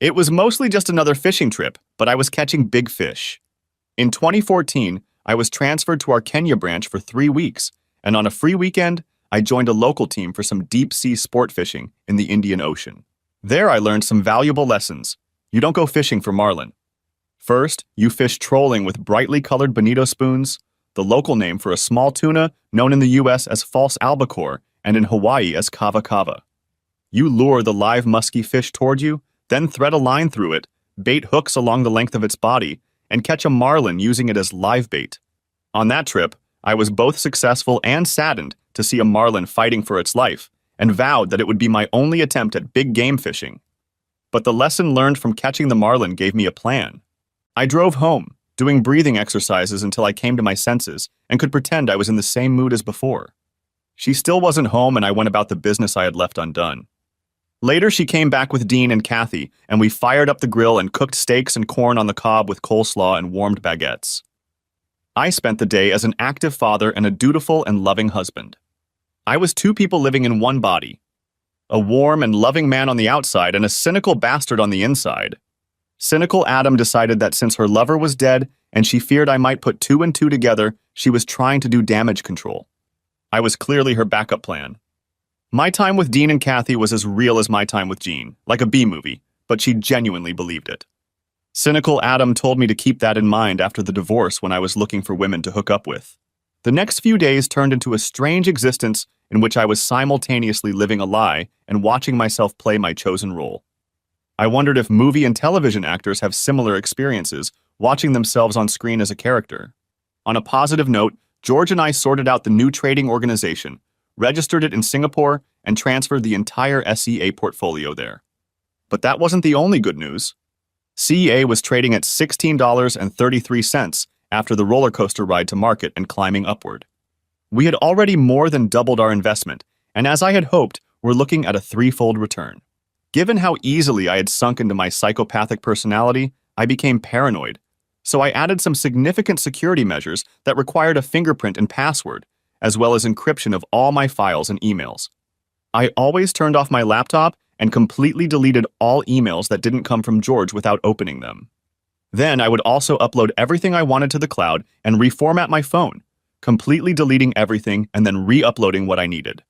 It was mostly just another fishing trip, but I was catching big fish. In 2014, I was transferred to our Kenya branch for 3 weeks, and on a free weekend, I joined a local team for some deep-sea sport fishing in the Indian Ocean. There I learned some valuable lessons. You don't go fishing for marlin. First, you fish trolling with brightly colored bonito spoons, the local name for a small tuna known in the US as false albacore and in Hawaii as kava kava. You lure the live musky fish toward you, then thread a line through it, bait hooks along the length of its body, and catch a marlin using it as live bait. On that trip, I was both successful and saddened to see a marlin fighting for its life, and vowed that it would be my only attempt at big game fishing. But the lesson learned from catching the marlin gave me a plan. I drove home, doing breathing exercises until I came to my senses and could pretend I was in the same mood as before. She still wasn't home, and I went about the business I had left undone. Later, she came back with Dean and Kathy, and we fired up the grill and cooked steaks and corn on the cob with coleslaw and warmed baguettes. I spent the day as an active father and a dutiful and loving husband. I was two people living in one body. A warm and loving man on the outside and a cynical bastard on the inside. Cynical Adam decided that since her lover was dead and she feared I might put two and two together, she was trying to do damage control. I was clearly her backup plan. My time with Dean and Kathy was as real as my time with Jean, like a B-movie, but she genuinely believed it. Cynical Adam told me to keep that in mind after the divorce when I was looking for women to hook up with. The next few days turned into a strange existence in which I was simultaneously living a lie and watching myself play my chosen role. I wondered if movie and television actors have similar experiences, watching themselves on screen as a character. On a positive note, George and I sorted out the new trading organization, registered it in Singapore, and transferred the entire SEA portfolio there. But that wasn't the only good news. CEA was trading at $16.33 after the roller coaster ride to market and climbing upward. We had already more than doubled our investment, and as I had hoped, were looking at a threefold return. Given how easily I had sunk into my psychopathic personality, I became paranoid, So I added some significant security measures that required a fingerprint and password, as well as encryption of all my files and emails. I always turned off my laptop and completely deleted all emails that didn't come from George without opening them. Then I would also upload everything I wanted to the cloud and reformat my phone, completely deleting everything and then re-uploading what I needed.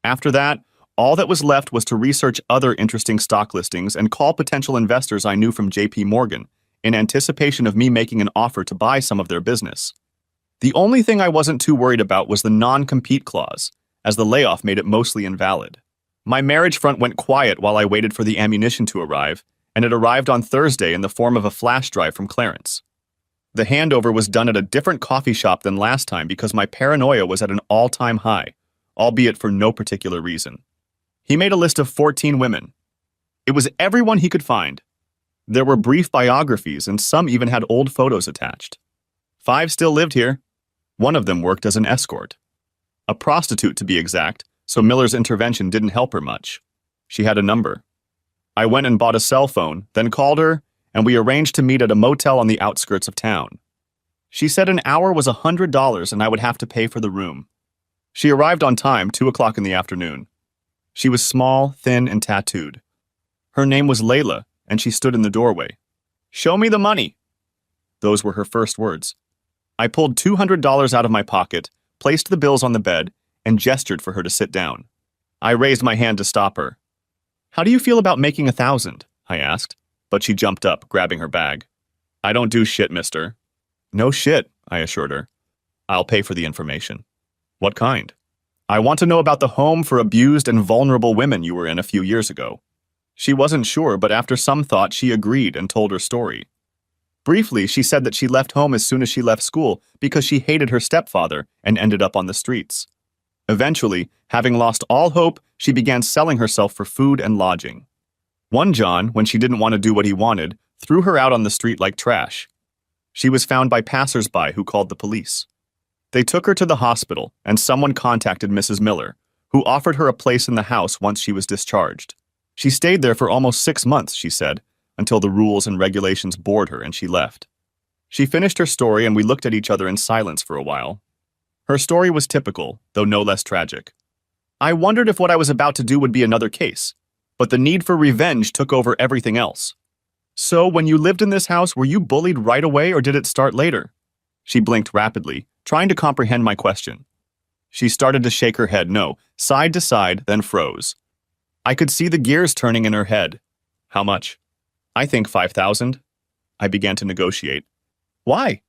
After that, all that was left was to research other interesting stock listings and call potential investors I knew from JP Morgan in anticipation of me making an offer to buy some of their business. The only thing I wasn't too worried about was the non-compete clause, as the layoff made it mostly invalid. My marriage front went quiet while I waited for the ammunition to arrive, and it arrived on Thursday in the form of a flash drive from Clarence. The handover was done at a different coffee shop than last time because my paranoia was at an all-time high, albeit for no particular reason. He made a list of 14 women. It was everyone he could find. There were brief biographies, and some even had old photos attached. 5 still lived here. One of them worked as an escort. A prostitute, to be exact, so Miller's intervention didn't help her much. She had a number. I went and bought a cell phone, then called her, and we arranged to meet at a motel on the outskirts of town. She said an hour was $100 and I would have to pay for the room. She arrived on time, 2 o'clock in the afternoon. She was small, thin, and tattooed. Her name was Layla, and she stood in the doorway. "Show me the money." Those were her first words. I pulled $200 out of my pocket, placed the bills on the bed, and gestured for her to sit down. I raised my hand to stop her. "How do you feel about making 1,000?" I asked, but she jumped up, grabbing her bag. "I don't do shit, mister." "No shit," I assured her. "I'll pay for the information." "What kind?" "I want to know about the home for abused and vulnerable women you were in a few years ago." She wasn't sure, but after some thought, she agreed and told her story. Briefly, she said that she left home as soon as she left school because she hated her stepfather and ended up on the streets. Eventually, having lost all hope, she began selling herself for food and lodging. One John, when she didn't want to do what he wanted, threw her out on the street like trash. She was found by passers-by who called the police. They took her to the hospital, and someone contacted Mrs. Miller, who offered her a place in the house once she was discharged. She stayed there for almost 6 months, she said, until the rules and regulations bored her and she left. She finished her story and we looked at each other in silence for a while. Her story was typical, though no less tragic. I wondered if what I was about to do would be another case, but the need for revenge took over everything else. "So, when you lived in this house, were you bullied right away or did it start later?" She blinked rapidly, trying to comprehend my question. She started to shake her head no, side to side, then froze. I could see the gears turning in her head. "How much?" "I think 5,000. I began to negotiate. "Why?"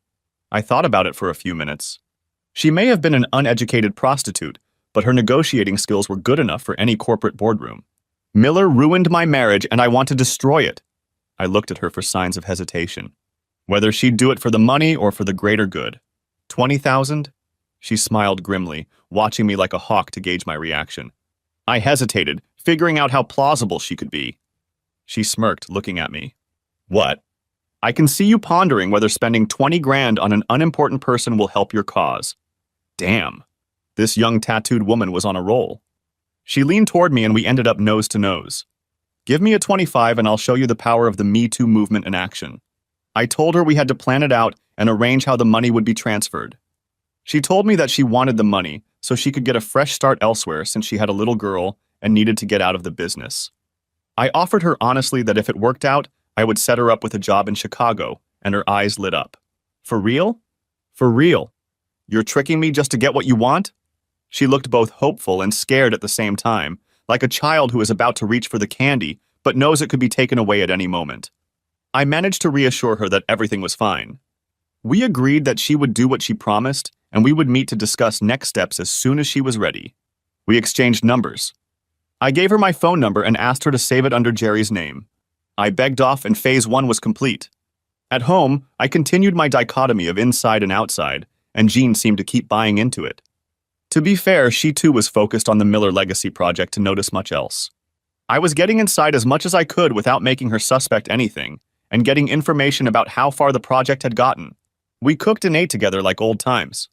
I thought about it for a few minutes. She may have been an uneducated prostitute, but her negotiating skills were good enough for any corporate boardroom. "Miller ruined my marriage and I want to destroy it." I looked at her for signs of hesitation. Whether she'd do it for the money or for the greater good. 20,000? She smiled grimly, watching me like a hawk to gauge my reaction. I hesitated, figuring out how plausible she could be. She smirked, looking at me. "What?" "I can see you pondering whether spending 20 grand on an unimportant person will help your cause." Damn. This young tattooed woman was on a roll. She leaned toward me and we ended up nose to nose. "Give me a 25 and I'll show you the power of the Me Too movement in action." I told her we had to plan it out and arrange how the money would be transferred. She told me that she wanted the money so she could get a fresh start elsewhere since she had a little girl and needed to get out of the business. I offered her honestly that if it worked out, I would set her up with a job in Chicago, and her eyes lit up. "For real?" "For real. You're tricking me just to get what you want?" She looked both hopeful and scared at the same time, like a child who is about to reach for the candy but knows it could be taken away at any moment. I managed to reassure her that everything was fine. We agreed that she would do what she promised, and we would meet to discuss next steps as soon as she was ready. We exchanged numbers. I gave her my phone number and asked her to save it under Jerry's name. I begged off and phase 1 was complete. At home, I continued my dichotomy of inside and outside, and Jean seemed to keep buying into it. To be fair, she too was focused on the Miller Legacy project to notice much else. I was getting inside as much as I could without making her suspect anything, and getting information about how far the project had gotten. We cooked and ate together like old times.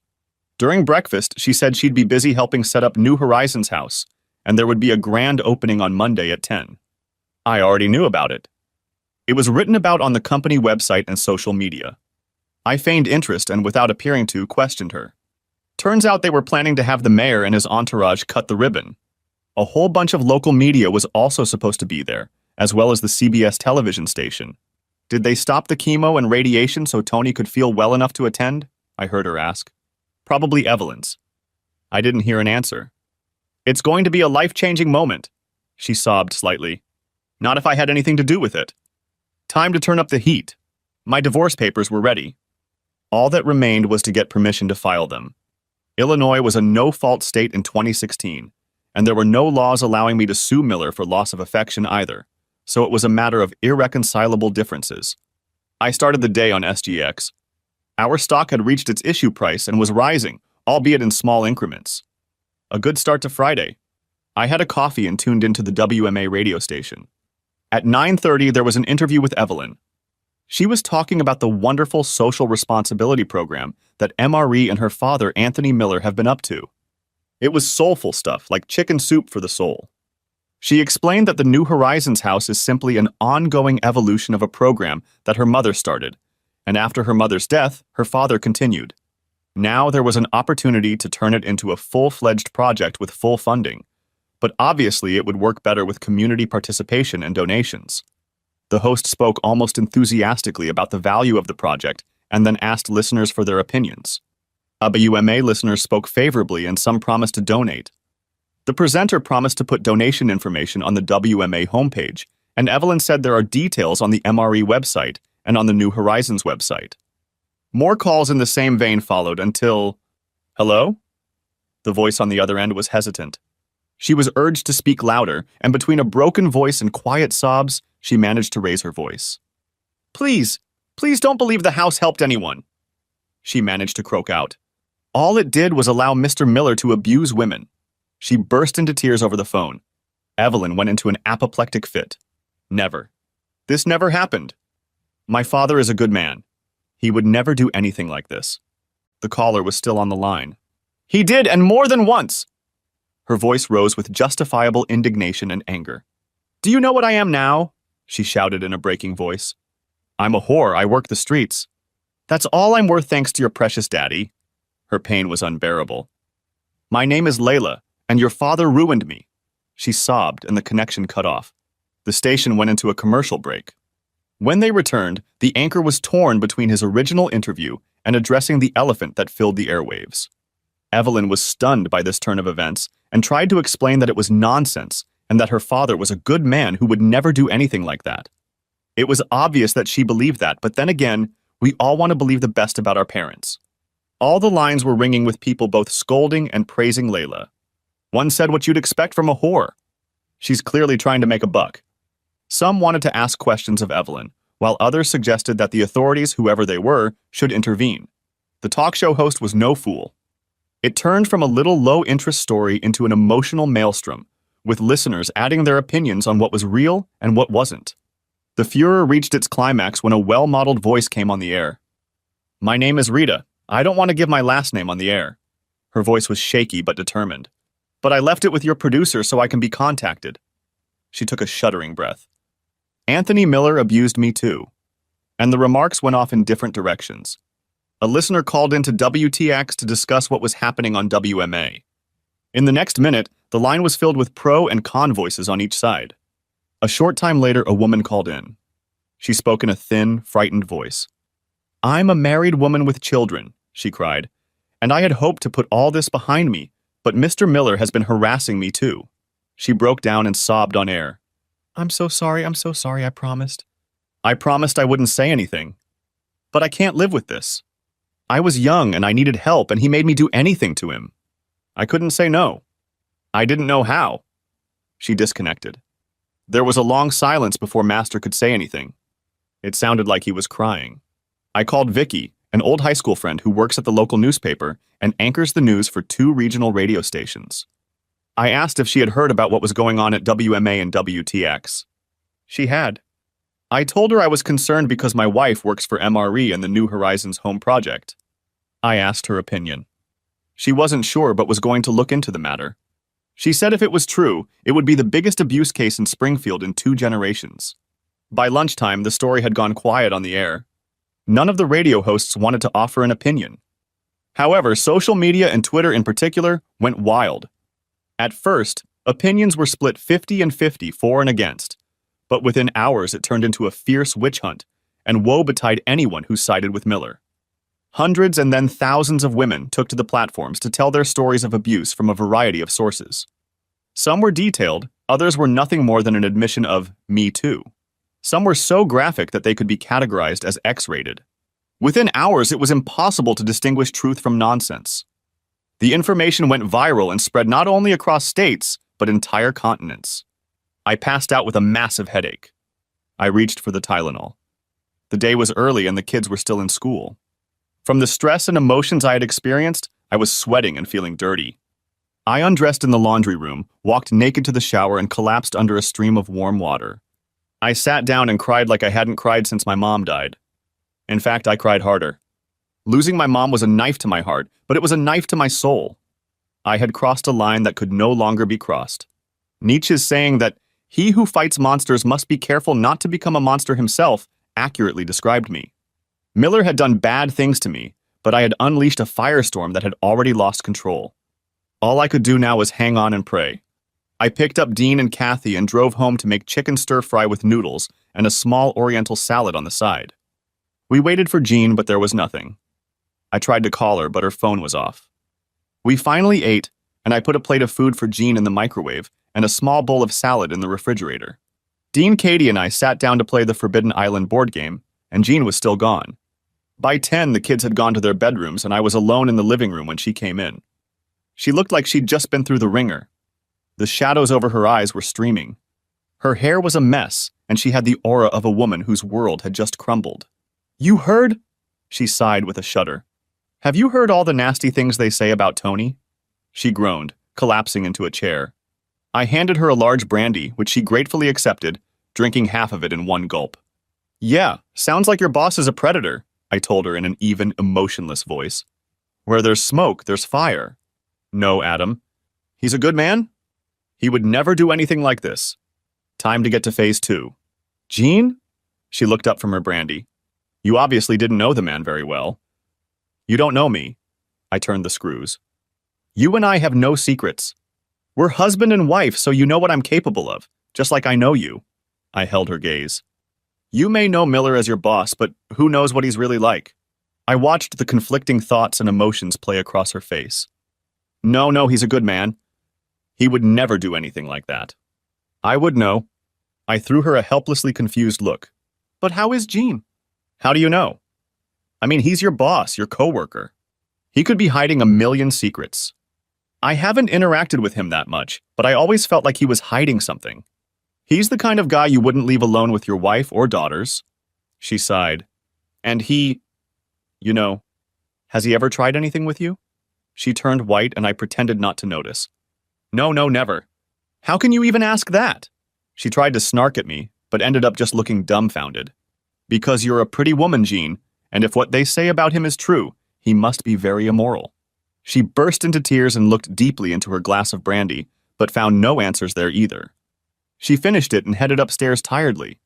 During breakfast, she said she'd be busy helping set up New Horizons House, and there would be a grand opening on Monday at 10. I already knew about it. It was written about on the company website and social media. I feigned interest and, without appearing to, questioned her. Turns out they were planning to have the mayor and his entourage cut the ribbon. A whole bunch of local media was also supposed to be there, as well as the CBS television station. Did they stop the chemo and radiation so Tony could feel well enough to attend? I heard her ask. Probably Evelyn's. I didn't hear an answer. It's going to be a life-changing moment, she sobbed slightly. Not if I had anything to do with it. Time to turn up the heat. My divorce papers were ready. All that remained was to get permission to file them. Illinois was a no-fault state in 2016, and there were no laws allowing me to sue Miller for loss of affection either, so it was a matter of irreconcilable differences. I started the day on SGX. Our stock had reached its issue price and was rising, albeit in small increments. A good start to Friday. I had a coffee and tuned into the WMA radio station. At 9:30, there was an interview with Evelyn. She was talking about the wonderful social responsibility program that MRE and her father, Anthony Miller, have been up to. It was soulful stuff, like chicken soup for the soul. She explained that the New Horizons house is simply an ongoing evolution of a program that her mother started, and after her mother's death, her father continued. Now there was an opportunity to turn it into a full-fledged project with full funding, but obviously it would work better with community participation and donations. The host spoke almost enthusiastically about the value of the project and then asked listeners for their opinions. WMA listeners spoke favorably and some promised to donate. The presenter promised to put donation information on the WMA homepage, and Evelyn said there are details on the MRE website and on the New Horizons website. More calls in the same vein followed until... Hello? The voice on the other end was hesitant. She was urged to speak louder, and between a broken voice and quiet sobs, she managed to raise her voice. Please don't believe the house helped anyone, she managed to croak out. All it did was allow Mr. Miller to abuse women. She burst into tears over the phone. Evelyn went into an apoplectic fit. Never. This never happened. My father is a good man. He would never do anything like this. The caller was still on the line. He did, and more than once! Her voice rose with justifiable indignation and anger. Do you know what I am now? She shouted in a breaking voice. I'm a whore. I work the streets. That's all I'm worth thanks to your precious daddy. Her pain was unbearable. My name is Layla, and your father ruined me. She sobbed, and the connection cut off. The station went into a commercial break. When they returned, the anchor was torn between his original interview and addressing the elephant that filled the airwaves. Evelyn was stunned by this turn of events and tried to explain that it was nonsense and that her father was a good man who would never do anything like that. It was obvious that she believed that, but then again, we all want to believe the best about our parents. All the lines were ringing with people both scolding and praising Layla. One said what you'd expect from a whore. She's clearly trying to make a buck. Some wanted to ask questions of Evelyn, while others suggested that the authorities, whoever they were, should intervene. The talk show host was no fool. It turned from a little low-interest story into an emotional maelstrom, with listeners adding their opinions on what was real and what wasn't. The furor reached its climax when a well-modeled voice came on the air. My name is Rita. I don't want to give my last name on the air. Her voice was shaky but determined. But I left it with your producer so I can be contacted. She took a shuddering breath. Anthony Miller abused me too. And the remarks went off in different directions. A listener called into WTX to discuss what was happening on WMA. In the next minute, the line was filled with pro and con voices on each side. A short time later, a woman called in. She spoke in a thin, frightened voice. I'm a married woman with children, she cried, and I had hoped to put all this behind me, but Mr. Miller has been harassing me too. She broke down and sobbed on air. I'm so sorry, I promised. I promised I wouldn't say anything. But I can't live with this. I was young and I needed help, and he made me do anything to him. I couldn't say no. I didn't know how. She disconnected. There was a long silence before Master could say anything. It sounded like he was crying. I called Vicky, an old high school friend who works at the local newspaper and anchors the news for 2 regional radio stations. I asked if she had heard about what was going on at WMA and WTX. She had. I told her I was concerned because my wife works for MRE and the New Horizons home project. I asked her opinion. She wasn't sure but was going to look into the matter. She said if it was true, it would be the biggest abuse case in Springfield in 2 generations. By lunchtime, the story had gone quiet on the air. None of the radio hosts wanted to offer an opinion. However, social media and Twitter in particular went wild. At first, opinions were split 50 and 50 for and against, but within hours it turned into a fierce witch hunt, and woe betide anyone who sided with Miller. Hundreds and then thousands of women took to the platforms to tell their stories of abuse from a variety of sources. Some were detailed, others were nothing more than an admission of "me too." Some were so graphic that they could be categorized as X-rated. Within hours, it was impossible to distinguish truth from nonsense. The information went viral and spread not only across states, but entire continents. I passed out with a massive headache. I reached for the Tylenol. The day was early and the kids were still in school. From the stress and emotions I had experienced, I was sweating and feeling dirty. I undressed in the laundry room, walked naked to the shower, and collapsed under a stream of warm water. I sat down and cried like I hadn't cried since my mom died. In fact, I cried harder. Losing my mom was a knife to my heart, but it was a knife to my soul. I had crossed a line that could no longer be crossed. Nietzsche's saying that he who fights monsters must be careful not to become a monster himself accurately described me. Miller had done bad things to me, but I had unleashed a firestorm that had already lost control. All I could do now was hang on and pray. I picked up Dean and Kathy and drove home to make chicken stir-fry with noodles and a small oriental salad on the side. We waited for Jean, but there was nothing. I tried to call her, but her phone was off. We finally ate, and I put a plate of food for Jean in the microwave and a small bowl of salad in the refrigerator. Dean, Katie, and I sat down to play the Forbidden Island board game, and Jean was still gone. By 10, the kids had gone to their bedrooms, and I was alone in the living room when she came in. She looked like she'd just been through the ringer. The shadows over her eyes were streaming. Her hair was a mess, and she had the aura of a woman whose world had just crumbled. "You heard?" She sighed with a shudder. "Have you heard all the nasty things they say about Tony?" She groaned, collapsing into a chair. I handed her a large brandy, which she gratefully accepted, drinking half of it in one gulp. "Yeah, sounds like your boss is a predator," I told her in an even, emotionless voice. "Where there's smoke, there's fire." "No, Adam. He's a good man? He would never do anything like this. Time to get to phase 2. "Jean?" She looked up from her brandy. "You obviously didn't know the man very well." "You don't know me." I turned the screws. "You and I have no secrets. We're husband and wife, so you know what I'm capable of, just like I know you." I held her gaze. "You may know Miller as your boss, but who knows what he's really like?" I watched the conflicting thoughts and emotions play across her face. No, he's a good man. He would never do anything like that." "I would know." I threw her a helplessly confused look. "But how is Jean?" "How do you know?" "I mean, he's your boss, your coworker. He could be hiding a million secrets." "I haven't interacted with him that much, but I always felt like he was hiding something. He's the kind of guy you wouldn't leave alone with your wife or daughters." She sighed. "And he, has he ever tried anything with you?" She turned white and I pretended not to notice. No, never." "How can you even ask that?" She tried to snark at me, but ended up just looking dumbfounded. "Because you're a pretty woman, Jean, and if what they say about him is true, he must be very immoral." She burst into tears and looked deeply into her glass of brandy, but found no answers there either. She finished it and headed upstairs tiredly.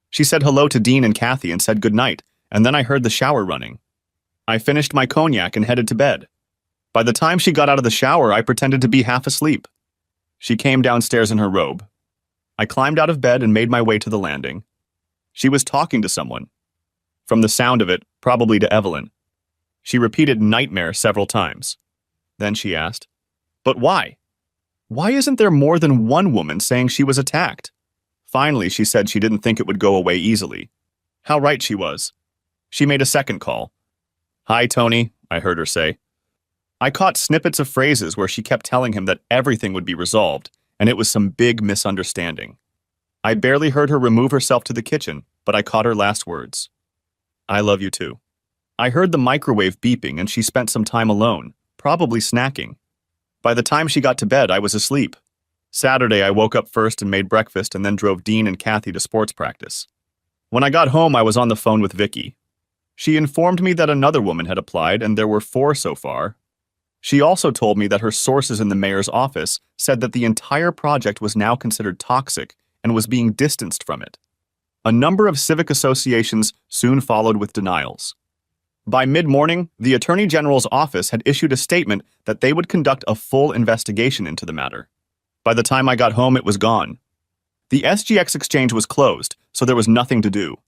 She said hello to Dean and Kathy and said goodnight, and then I heard the shower running. I finished my cognac and headed to bed. By the time she got out of the shower, I pretended to be half asleep. She came downstairs in her robe. I climbed out of bed and made my way to the landing. She was talking to someone. From the sound of it, probably to Evelyn. She repeated nightmare several times. Then she asked, "But why? Why isn't there more than one woman saying she was attacked?" Finally, she said she didn't think it would go away easily. How right she was. She made a second call. "Hi, Tony," I heard her say. I caught snippets of phrases where she kept telling him that everything would be resolved, and it was some big misunderstanding. I barely heard her remove herself to the kitchen, but I caught her last words. "I love you too." I heard the microwave beeping and she spent some time alone, probably snacking. By the time she got to bed, I was asleep. Saturday, I woke up first and made breakfast and then drove Dean and Kathy to sports practice. When I got home, I was on the phone with Vicky. She informed me that another woman had applied and there were 4 so far. She also told me that her sources in the mayor's office said that the entire project was now considered toxic and was being distanced from it. A number of civic associations soon followed with denials. By mid-morning, the Attorney General's office had issued a statement that they would conduct a full investigation into the matter. By the time I got home, it was gone. The SGX exchange was closed, so there was nothing to do.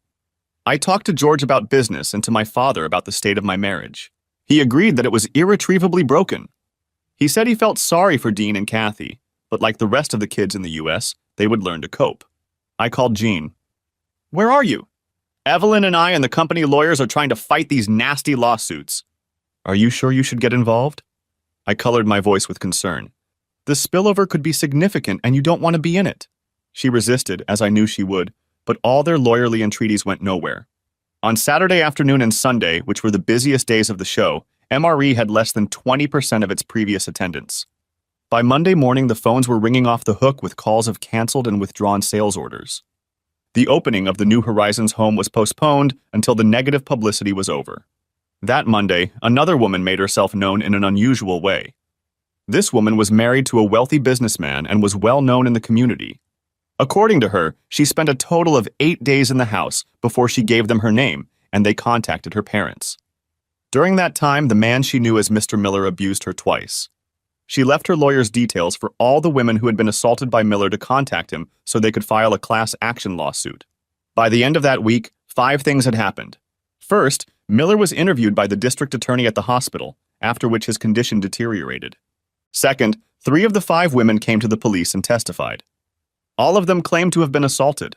I talked to George about business and to my father about the state of my marriage. He agreed that it was irretrievably broken. He said he felt sorry for Dean and Kathy, but like the rest of the kids in the US, they would learn to cope. I called Jean. "Where are you?" "Evelyn and I and the company lawyers are trying to fight these nasty lawsuits." "Are you sure you should get involved?" I colored my voice with concern. "The spillover could be significant and you don't want to be in it." She resisted, as I knew she would, but all their lawyerly entreaties went nowhere. On Saturday afternoon and Sunday, which were the busiest days of the show, MRE had less than 20% of its previous attendance. By Monday morning, the phones were ringing off the hook with calls of canceled and withdrawn sales orders. The opening of the New Horizons home was postponed until the negative publicity was over. That Monday, another woman made herself known in an unusual way. This woman was married to a wealthy businessman and was well known in the community. According to her, she spent a total of 8 days in the house before she gave them her name, and they contacted her parents. During that time, the man she knew as Mr. Miller abused her twice. She left her lawyer's details for all the women who had been assaulted by Miller to contact him so they could file a class action lawsuit. By the end of that week, 5 things had happened. First, Miller was interviewed by the district attorney at the hospital, after which his condition deteriorated. Second, 3 of the 5 women came to the police and testified. All of them claimed to have been assaulted.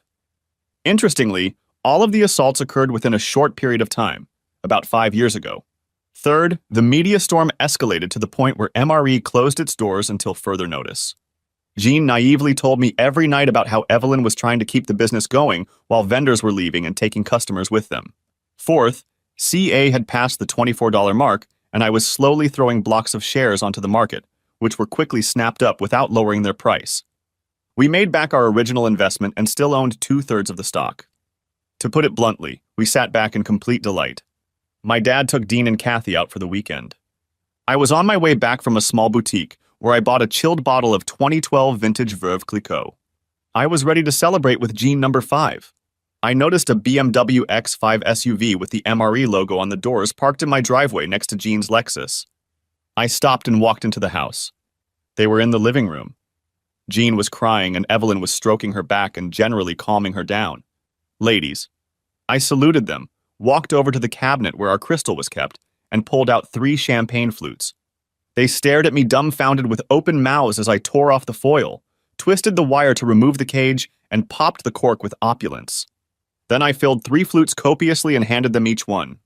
Interestingly, all of the assaults occurred within a short period of time, about 5 years ago. Third, the media storm escalated to the point where MRE closed its doors until further notice. Jean naively told me every night about how Evelyn was trying to keep the business going while vendors were leaving and taking customers with them. Fourth, CA had passed the $24 mark, and I was slowly throwing blocks of shares onto the market, which were quickly snapped up without lowering their price. We made back our original investment and still owned 2/3 of the stock. To put it bluntly, we sat back in complete delight. My dad took Dean and Kathy out for the weekend. I was on my way back from a small boutique where I bought a chilled bottle of 2012 vintage Veuve Clicquot. I was ready to celebrate with Jean number 5. I noticed a BMW X5 SUV with the MRE logo on the doors parked in my driveway next to Jean's Lexus. I stopped and walked into the house. They were in the living room. Jean was crying and Evelyn was stroking her back and generally calming her down. "Ladies." I saluted them, walked over to the cabinet where our crystal was kept, and pulled out 3 champagne flutes. They stared at me dumbfounded with open mouths as I tore off the foil, twisted the wire to remove the cage, and popped the cork with opulence. Then I filled 3 flutes copiously and handed them each one.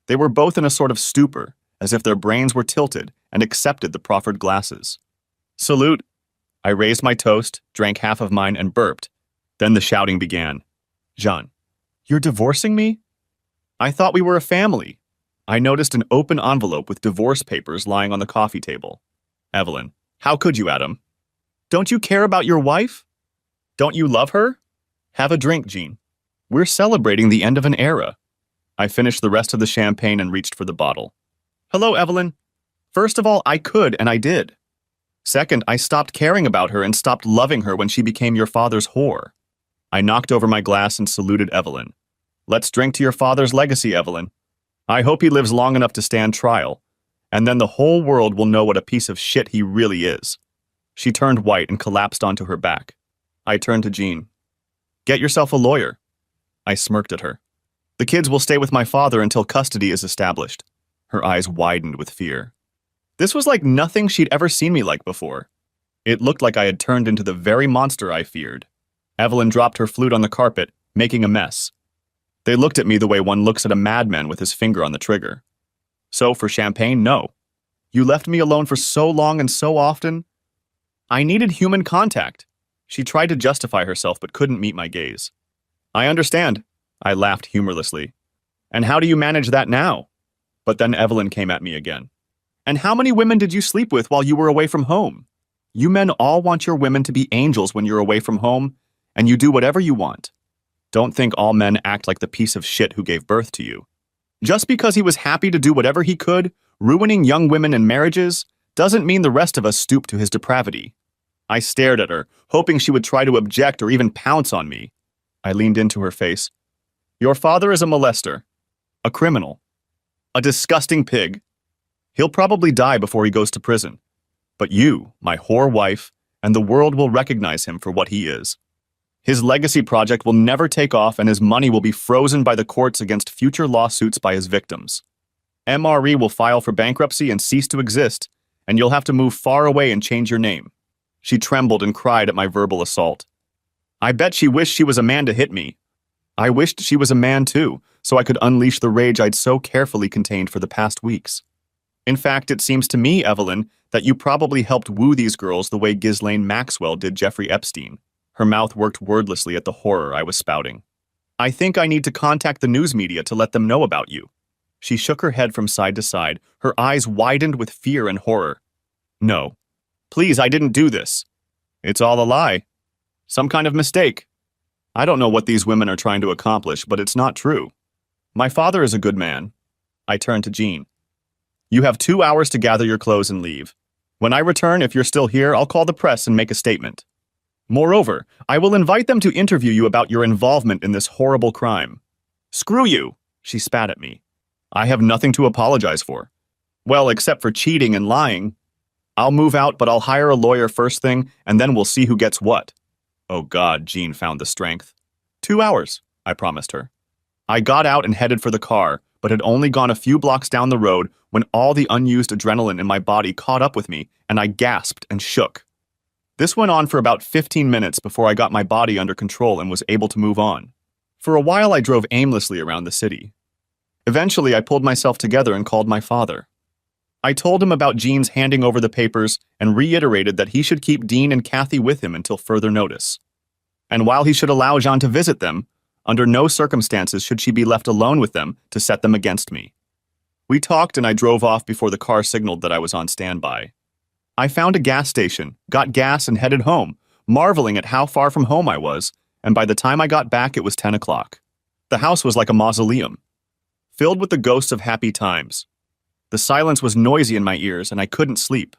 They were both in a sort of stupor, as if their brains were tilted, and accepted the proffered glasses. "Salute." I raised my toast, drank half of mine, and burped. Then the shouting began. "Jean, you're divorcing me?" "I thought we were a family." I noticed an open envelope with divorce papers lying on the coffee table. "Evelyn, how could you, Adam? Don't you care about your wife? Don't you love her? Have a drink, Jean. We're celebrating the end of an era." I finished the rest of the champagne and reached for the bottle. "Hello, Evelyn. First of all, I could, and I did. Second, I stopped caring about her and stopped loving her when she became your father's whore." I knocked over my glass and saluted Evelyn. "Let's drink to your father's legacy, Evelyn. I hope he lives long enough to stand trial, and then the whole world will know what a piece of shit he really is." She turned white and collapsed onto her back. I turned to Jean. "Get yourself a lawyer." I smirked at her. "The kids will stay with my father until custody is established." Her eyes widened with fear. This was like nothing she'd ever seen me like before. It looked like I had turned into the very monster I feared. Evelyn dropped her flute on the carpet, making a mess. They looked at me the way one looks at a madman with his finger on the trigger. "So, for champagne, no. You left me alone for so long and so often. I needed human contact." She tried to justify herself but couldn't meet my gaze. "I understand." I laughed humorlessly. "And how do you manage that now?" But then Evelyn came at me again. "And how many women did you sleep with while you were away from home? You men all want your women to be angels when you're away from home, and you do whatever you want. Don't think all men act like the piece of shit who gave birth to you. Just because he was happy to do whatever he could, ruining young women and marriages, doesn't mean the rest of us stoop to his depravity." I stared at her, hoping she would try to object or even pounce on me. I leaned into her face. Your father is a molester, a criminal, a disgusting pig. He'll probably die before he goes to prison. But you, my whore wife, and the world will recognize him for what he is. His legacy project will never take off and his money will be frozen by the courts against future lawsuits by his victims. MRE will file for bankruptcy and cease to exist, and you'll have to move far away and change your name. She trembled and cried at my verbal assault. I bet she wished she was a man to hit me. I wished she was a man too, so I could unleash the rage I'd so carefully contained for the past weeks. In fact, it seems to me, Evelyn, that you probably helped woo these girls the way Ghislaine Maxwell did Jeffrey Epstein. Her mouth worked wordlessly at the horror I was spouting. I think I need to contact the news media to let them know about you. She shook her head from side to side, her eyes widened with fear and horror. No. Please, I didn't do this. It's all a lie. Some kind of mistake. I don't know what these women are trying to accomplish, but it's not true. My father is a good man. I turned to Jean. You have 2 hours to gather your clothes and leave. When I return, if you're still here, I'll call the press and make a statement. Moreover, I will invite them to interview you about your involvement in this horrible crime. Screw you, she spat at me. I have nothing to apologize for. Well, except for cheating and lying. I'll move out, but I'll hire a lawyer first thing, and then we'll see who gets what. Oh God, Jean found the strength. 2 hours, I promised her. I got out and headed for the car, but had only gone a few blocks down the road when all the unused adrenaline in my body caught up with me, and I gasped and shook. This went on for about 15 minutes before I got my body under control and was able to move on. For a while I drove aimlessly around the city. Eventually I pulled myself together and called my father. I told him about Jean's handing over the papers and reiterated that he should keep Dean and Kathy with him until further notice. And while he should allow Jean to visit them, under no circumstances should she be left alone with them to set them against me. We talked and I drove off before the car signaled that I was on standby. I found a gas station, got gas and headed home, marveling at how far from home I was, and by the time I got back it was 10 o'clock. The house was like a mausoleum, filled with the ghosts of happy times. The silence was noisy in my ears and I couldn't sleep.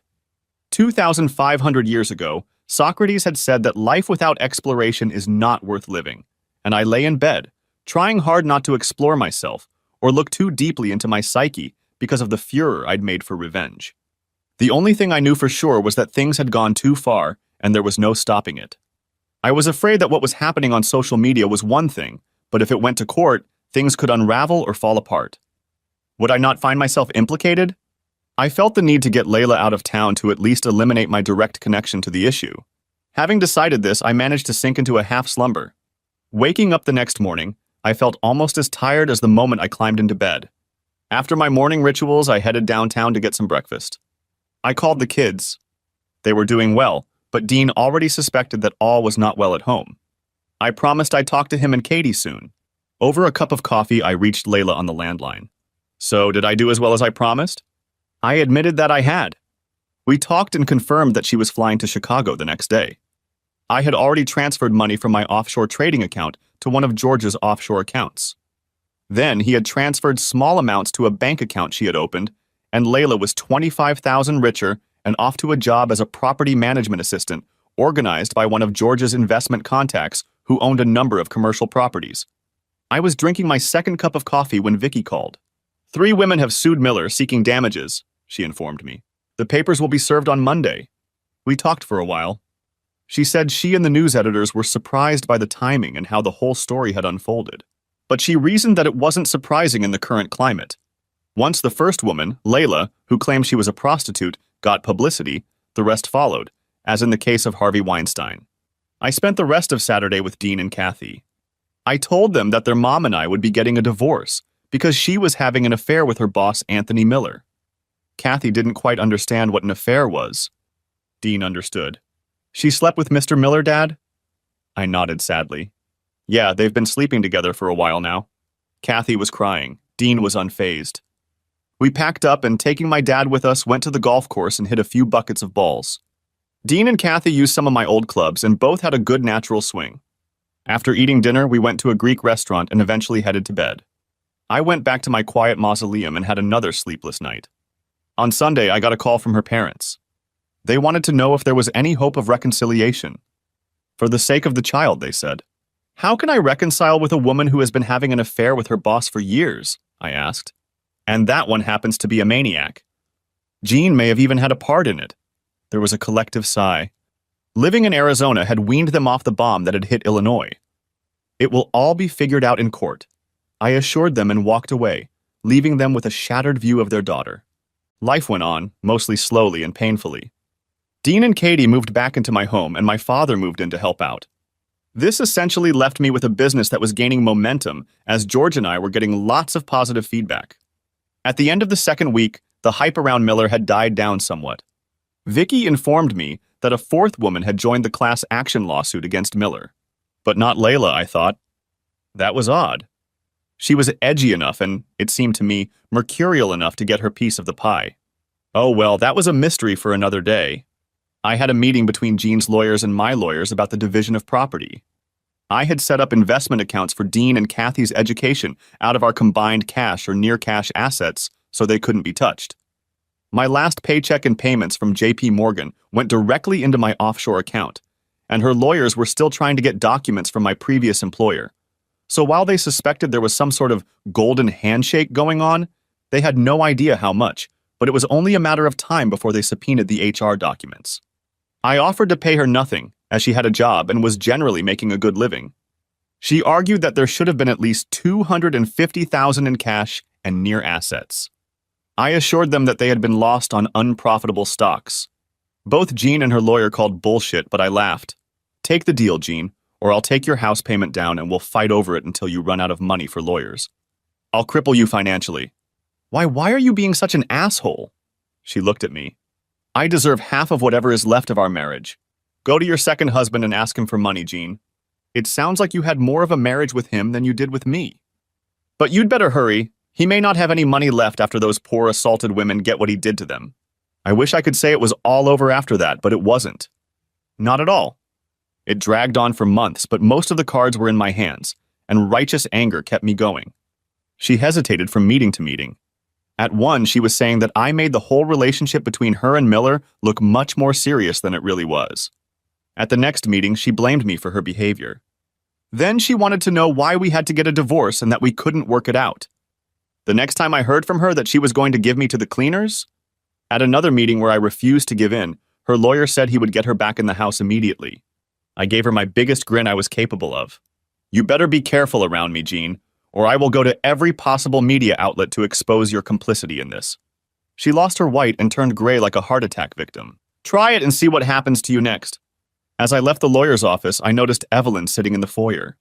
2,500 years ago, Socrates had said that life without exploration is not worth living, and I lay in bed, trying hard not to explore myself or look too deeply into my psyche because of the furor I'd made for revenge. The only thing I knew for sure was that things had gone too far and there was no stopping it. I was afraid that what was happening on social media was one thing, but if it went to court, things could unravel or fall apart. Would I not find myself implicated? I felt the need to get Layla out of town to at least eliminate my direct connection to the issue. Having decided this, I managed to sink into a half slumber. Waking up the next morning, I felt almost as tired as the moment I climbed into bed. After my morning rituals, I headed downtown to get some breakfast. I called the kids. They were doing well, but Dean already suspected that all was not well at home. I promised I'd talk to him and Katie soon. Over a cup of coffee, I reached Layla on the landline. So, did I do as well as I promised? I admitted that I had. We talked and confirmed that she was flying to Chicago the next day. I had already transferred money from my offshore trading account to one of George's offshore accounts. Then he had transferred small amounts to a bank account she had opened, and Layla was $25,000 richer and off to a job as a property management assistant organized by one of George's investment contacts who owned a number of commercial properties. I was drinking my second cup of coffee when Vicky called. 3 women have sued Miller seeking damages, she informed me. The papers will be served on Monday. We talked for a while. She said she and the news editors were surprised by the timing and how the whole story had unfolded. But she reasoned that it wasn't surprising in the current climate. Once the first woman, Layla, who claimed she was a prostitute, got publicity, the rest followed, as in the case of Harvey Weinstein. I spent the rest of Saturday with Dean and Kathy. I told them that their mom and I would be getting a divorce because she was having an affair with her boss, Anthony Miller. Kathy didn't quite understand what an affair was. Dean understood. She slept with Mr. Miller, Dad? I nodded sadly. Yeah, they've been sleeping together for a while now. Kathy was crying. Dean was unfazed. We packed up and, taking my dad with us, went to the golf course and hit a few buckets of balls. Dean and Kathy used some of my old clubs and both had a good natural swing. After eating dinner, we went to a Greek restaurant and eventually headed to bed. I went back to my quiet mausoleum and had another sleepless night. On Sunday, I got a call from her parents. They wanted to know if there was any hope of reconciliation. For the sake of the child, they said. How can I reconcile with a woman who has been having an affair with her boss for years? I asked. And that one happens to be a maniac. Jean may have even had a part in it. There was a collective sigh. Living in Arizona had weaned them off the bomb that had hit Illinois. It will all be figured out in court, I assured them and walked away, leaving them with a shattered view of their daughter. Life went on, mostly slowly and painfully. Dean and Katie moved back into my home, and my father moved in to help out. This essentially left me with a business that was gaining momentum as George and I were getting lots of positive feedback. At the end of the second week, the hype around Miller had died down somewhat. Vicky informed me that a fourth woman had joined the class action lawsuit against Miller. But not Layla, I thought. That was odd. She was edgy enough and, it seemed to me, mercurial enough to get her piece of the pie. Oh well, that was a mystery for another day. I had a meeting between Jean's lawyers and my lawyers about the division of property. I had set up investment accounts for Dean and Kathy's education out of our combined cash or near-cash assets so they couldn't be touched. My last paycheck and payments from J.P. Morgan went directly into my offshore account, and her lawyers were still trying to get documents from my previous employer. So while they suspected there was some sort of golden handshake going on, they had no idea how much, but it was only a matter of time before they subpoenaed the HR documents. I offered to pay her nothing, as she had a job and was generally making a good living. She argued that there should have been at least $250,000 in cash and near assets. I assured them that they had been lost on unprofitable stocks. Both Jean and her lawyer called bullshit, but I laughed. Take the deal, Jean, or I'll take your house payment down and we'll fight over it until you run out of money for lawyers. I'll cripple you financially. Why are you being such an asshole? She looked at me. I deserve half of whatever is left of our marriage. Go to your second husband and ask him for money, Jean. It sounds like you had more of a marriage with him than you did with me. But you'd better hurry. He may not have any money left after those poor assaulted women get what he did to them. I wish I could say it was all over after that, but it wasn't. Not at all. It dragged on for months, but most of the cards were in my hands, and righteous anger kept me going. She hesitated from meeting to meeting. At one, she was saying that I made the whole relationship between her and Miller look much more serious than it really was. At the next meeting, she blamed me for her behavior. Then she wanted to know why we had to get a divorce and that we couldn't work it out. The next time I heard from her that she was going to give me to the cleaners? At another meeting where I refused to give in, her lawyer said he would get her back in the house immediately. I gave her my biggest grin I was capable of. You better be careful around me, Jean, or I will go to every possible media outlet to expose your complicity in this. She lost her white and turned gray like a heart attack victim. Try it and see what happens to you next. As I left the lawyer's office, I noticed Evelyn sitting in the foyer.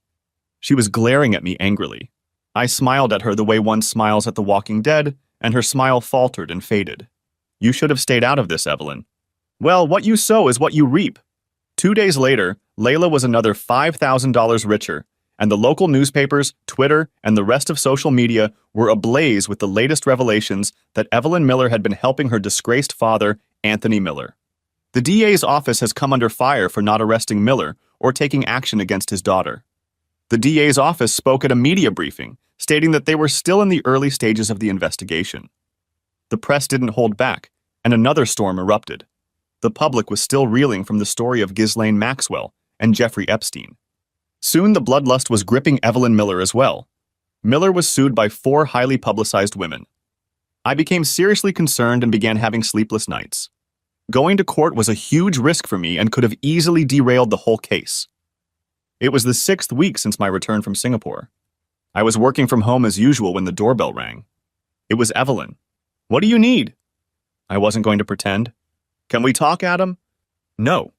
She was glaring at me angrily. I smiled at her the way one smiles at The Walking Dead, and her smile faltered and faded. You should have stayed out of this, Evelyn. Well, what you sow is what you reap. 2 days later, Layla was another $5,000 richer, and the local newspapers, Twitter, and the rest of social media were ablaze with the latest revelations that Evelyn Miller had been helping her disgraced father, Anthony Miller. The DA's office has come under fire for not arresting Miller or taking action against his daughter. The DA's office spoke at a media briefing, stating that they were still in the early stages of the investigation. The press didn't hold back, and another storm erupted. The public was still reeling from the story of Ghislaine Maxwell and Jeffrey Epstein. Soon the bloodlust was gripping Evelyn Miller as well. Miller was sued by 4 highly publicized women. I became seriously concerned and began having sleepless nights. Going to court was a huge risk for me and could have easily derailed the whole case. It was the 6th week since my return from Singapore. I was working from home as usual when the doorbell rang. It was Evelyn. What do you need? I wasn't going to pretend. Can we talk, Adam? No.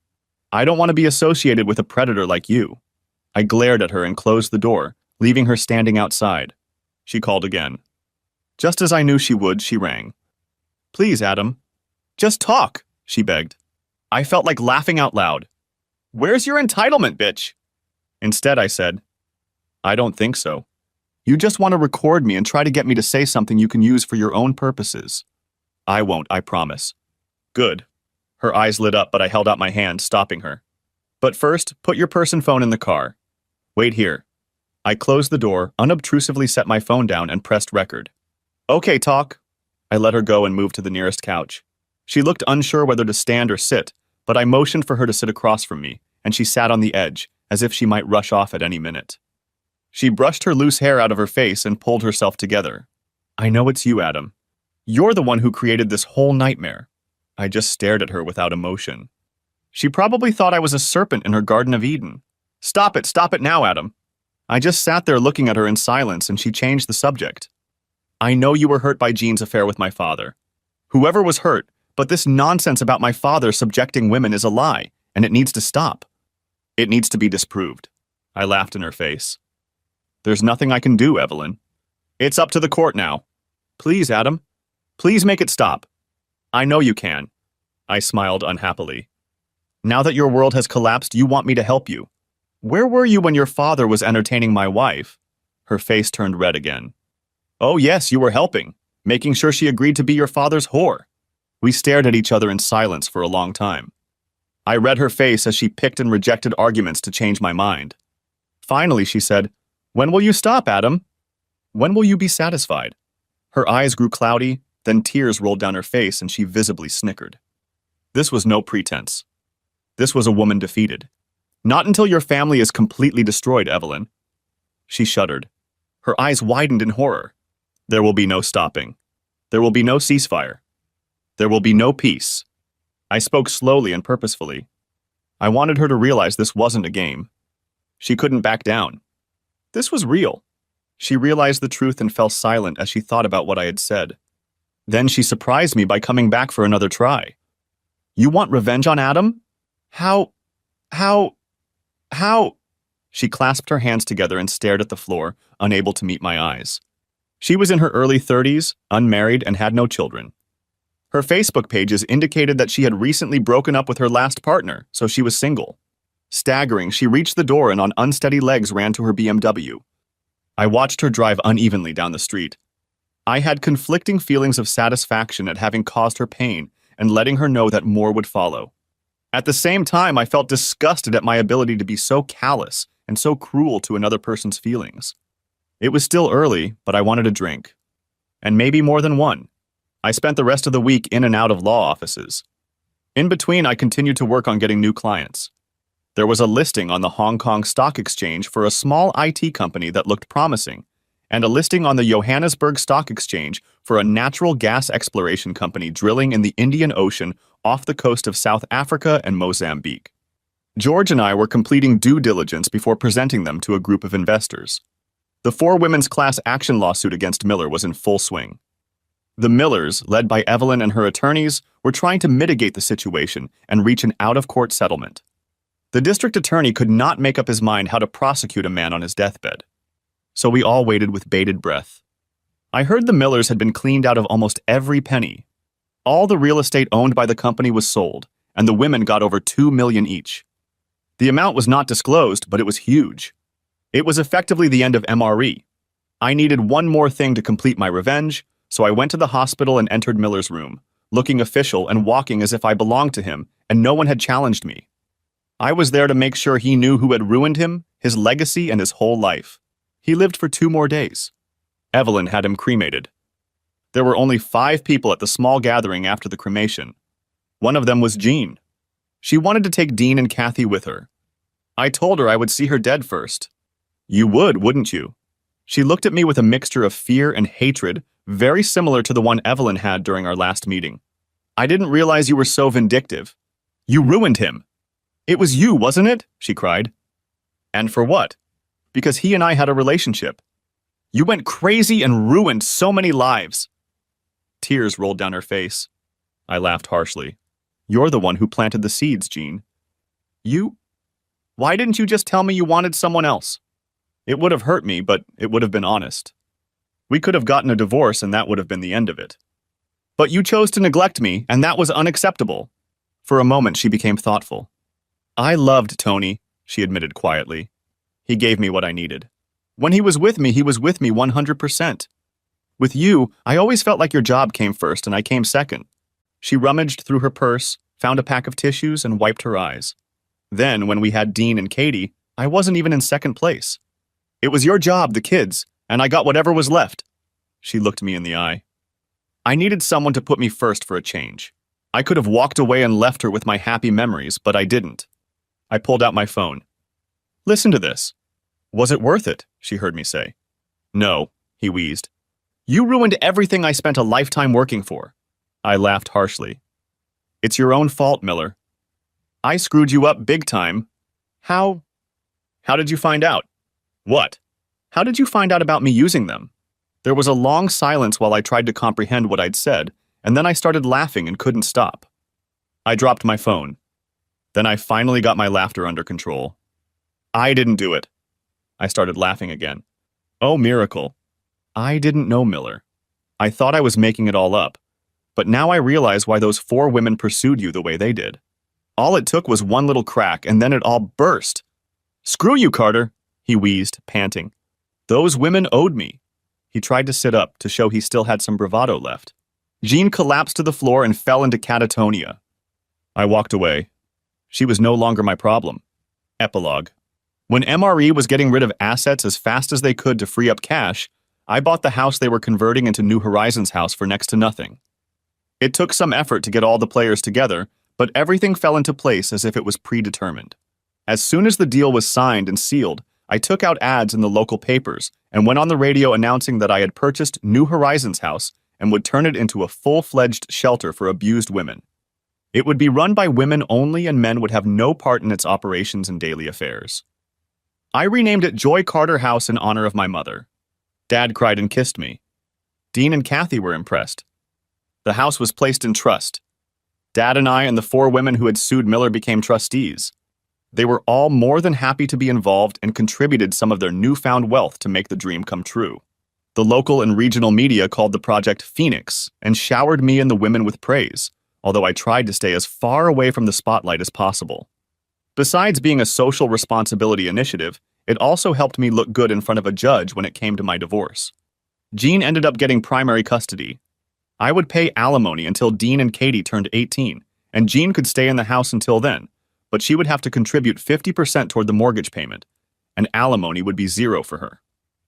I don't want to be associated with a predator like you. I glared at her and closed the door, leaving her standing outside. She called again. Just as I knew she would, she rang. Please, Adam. Just talk, she begged. I felt like laughing out loud. Where's your entitlement, bitch? Instead, I said, I don't think so. You just want to record me and try to get me to say something you can use for your own purposes. I won't, I promise. Good. Her eyes lit up, but I held out my hand, stopping her. But first, put your purse and phone in the car. Wait here. I closed the door, unobtrusively set my phone down, and pressed record. Okay, talk. I let her go and moved to the nearest couch. She looked unsure whether to stand or sit, but I motioned for her to sit across from me, and she sat on the edge, as if she might rush off at any minute. She brushed her loose hair out of her face and pulled herself together. I know it's you, Adam. You're the one who created this whole nightmare. I just stared at her without emotion. She probably thought I was a serpent in her Garden of Eden. Stop it now, Adam. I just sat there looking at her in silence and she changed the subject. I know you were hurt by Jean's affair with my father. Whoever was hurt, but this nonsense about my father subjecting women is a lie, and it needs to stop. It needs to be disproved. I laughed in her face. There's nothing I can do, Evelyn. It's up to the court now. Please, Adam. Please make it stop. I know you can. I smiled unhappily. Now that your world has collapsed, you want me to help you. Where were you when your father was entertaining my wife? Her face turned red again. Oh yes, you were helping, making sure she agreed to be your father's whore. We stared at each other in silence for a long time. I read her face as she picked and rejected arguments to change my mind. Finally, she said, "When will you stop, Adam? When will you be satisfied?" Her eyes grew cloudy, then tears rolled down her face and she visibly snickered. This was no pretense. This was a woman defeated. Not until your family is completely destroyed, Evelyn. She shuddered. Her eyes widened in horror. There will be no stopping. There will be no ceasefire. There will be no peace. I spoke slowly and purposefully. I wanted her to realize this wasn't a game. She couldn't back down. This was real. She realized the truth and fell silent as she thought about what I had said. Then she surprised me by coming back for another try. You want revenge on Adam? How? She clasped her hands together and stared at the floor, unable to meet my eyes. She was in her early 30s, unmarried, and had no children. Her Facebook pages indicated that she had recently broken up with her last partner, so she was single. Staggering, she reached the door and on unsteady legs ran to her BMW. I watched her drive unevenly down the street. I had conflicting feelings of satisfaction at having caused her pain and letting her know that more would follow. At the same time, I felt disgusted at my ability to be so callous and so cruel to another person's feelings. It was still early, but I wanted a drink. And maybe more than one. I spent the rest of the week in and out of law offices. In between, I continued to work on getting new clients. There was a listing on the Hong Kong Stock Exchange for a small IT company that looked promising, and a listing on the Johannesburg Stock Exchange for a natural gas exploration company drilling in the Indian Ocean off the coast of South Africa and Mozambique. George and I were completing due diligence before presenting them to a group of investors. The 4 women's class action lawsuit against Miller was in full swing. The Millers, led by Evelyn and her attorneys, were trying to mitigate the situation and reach an out-of-court settlement. The district attorney could not make up his mind how to prosecute a man on his deathbed. So we all waited with bated breath. I heard the Millers had been cleaned out of almost every penny. All the real estate owned by the company was sold, and the women got over $2 million each. The amount was not disclosed, but it was huge. It was effectively the end of MRE. I needed one more thing to complete my revenge, so I went to the hospital and entered Miller's room, looking official and walking as if I belonged to him, and no one had challenged me. I was there to make sure he knew who had ruined him, his legacy, and his whole life. He lived for 2 more days. Evelyn had him cremated. There were only 5 people at the small gathering after the cremation. One of them was Jean. She wanted to take Dean and Kathy with her. I told her I would see her dead first. You would, wouldn't you? She looked at me with a mixture of fear and hatred, very similar to the one Evelyn had during our last meeting. I didn't realize you were so vindictive. You ruined him. It was you, wasn't it? She cried. And for what? Because he and I had a relationship. You went crazy and ruined so many lives. Tears rolled down her face. I laughed harshly. You're the one who planted the seeds, Jean. You? Why didn't you just tell me you wanted someone else? It would have hurt me, but it would have been honest. We could have gotten a divorce and that would have been the end of it. But you chose to neglect me, and that was unacceptable. For a moment, she became thoughtful. I loved Tony, she admitted quietly. He gave me what I needed. When he was with me 100%. With you, I always felt like your job came first and I came second. She rummaged through her purse, found a pack of tissues, and wiped her eyes. Then, when we had Dean and Katie, I wasn't even in second place. It was your job, the kids, and I got whatever was left. She looked me in the eye. I needed someone to put me first for a change. I could have walked away and left her with my happy memories, but I didn't. I pulled out my phone. Listen to this. Was it worth it? She heard me say. No, he wheezed. You ruined everything I spent a lifetime working for. I laughed harshly. It's your own fault, Miller. I screwed you up big time. How? How did you find out? What? How did you find out about me using them? There was a long silence while I tried to comprehend what I'd said, and then I started laughing and couldn't stop. I dropped my phone. Then I finally got my laughter under control. I didn't do it. I started laughing again. Oh, miracle. I didn't know Miller. I thought I was making it all up, but now I realize why those 4 women pursued you the way they did. All it took was one little crack, and then it all burst. Screw you, Carter, he wheezed, panting. Those women owed me. He tried to sit up to show he still had some bravado left. Jean collapsed to the floor and fell into catatonia. I walked away. She was no longer my problem. Epilogue. When MRE was getting rid of assets as fast as they could to free up cash, I bought the house they were converting into New Horizons house for next to nothing. It took some effort to get all the players together, but everything fell into place as if it was predetermined. As soon as the deal was signed and sealed, I took out ads in the local papers and went on the radio announcing that I had purchased New Horizons house and would turn it into a full-fledged shelter for abused women. It would be run by women only, and men would have no part in its operations and daily affairs. I renamed it Joy Carter House in honor of my mother. Dad cried and kissed me. Dean and Kathy were impressed. The house was placed in trust. Dad and I and the 4 women who had sued Miller became trustees. They were all more than happy to be involved and contributed some of their newfound wealth to make the dream come true. The local and regional media called the project Phoenix and showered me and the women with praise, although I tried to stay as far away from the spotlight as possible. Besides being a social responsibility initiative, it also helped me look good in front of a judge when it came to my divorce. Jean ended up getting primary custody. I would pay alimony until Dean and Katie turned 18, and Jean could stay in the house until then, but she would have to contribute 50% toward the mortgage payment, and alimony would be 0 for her.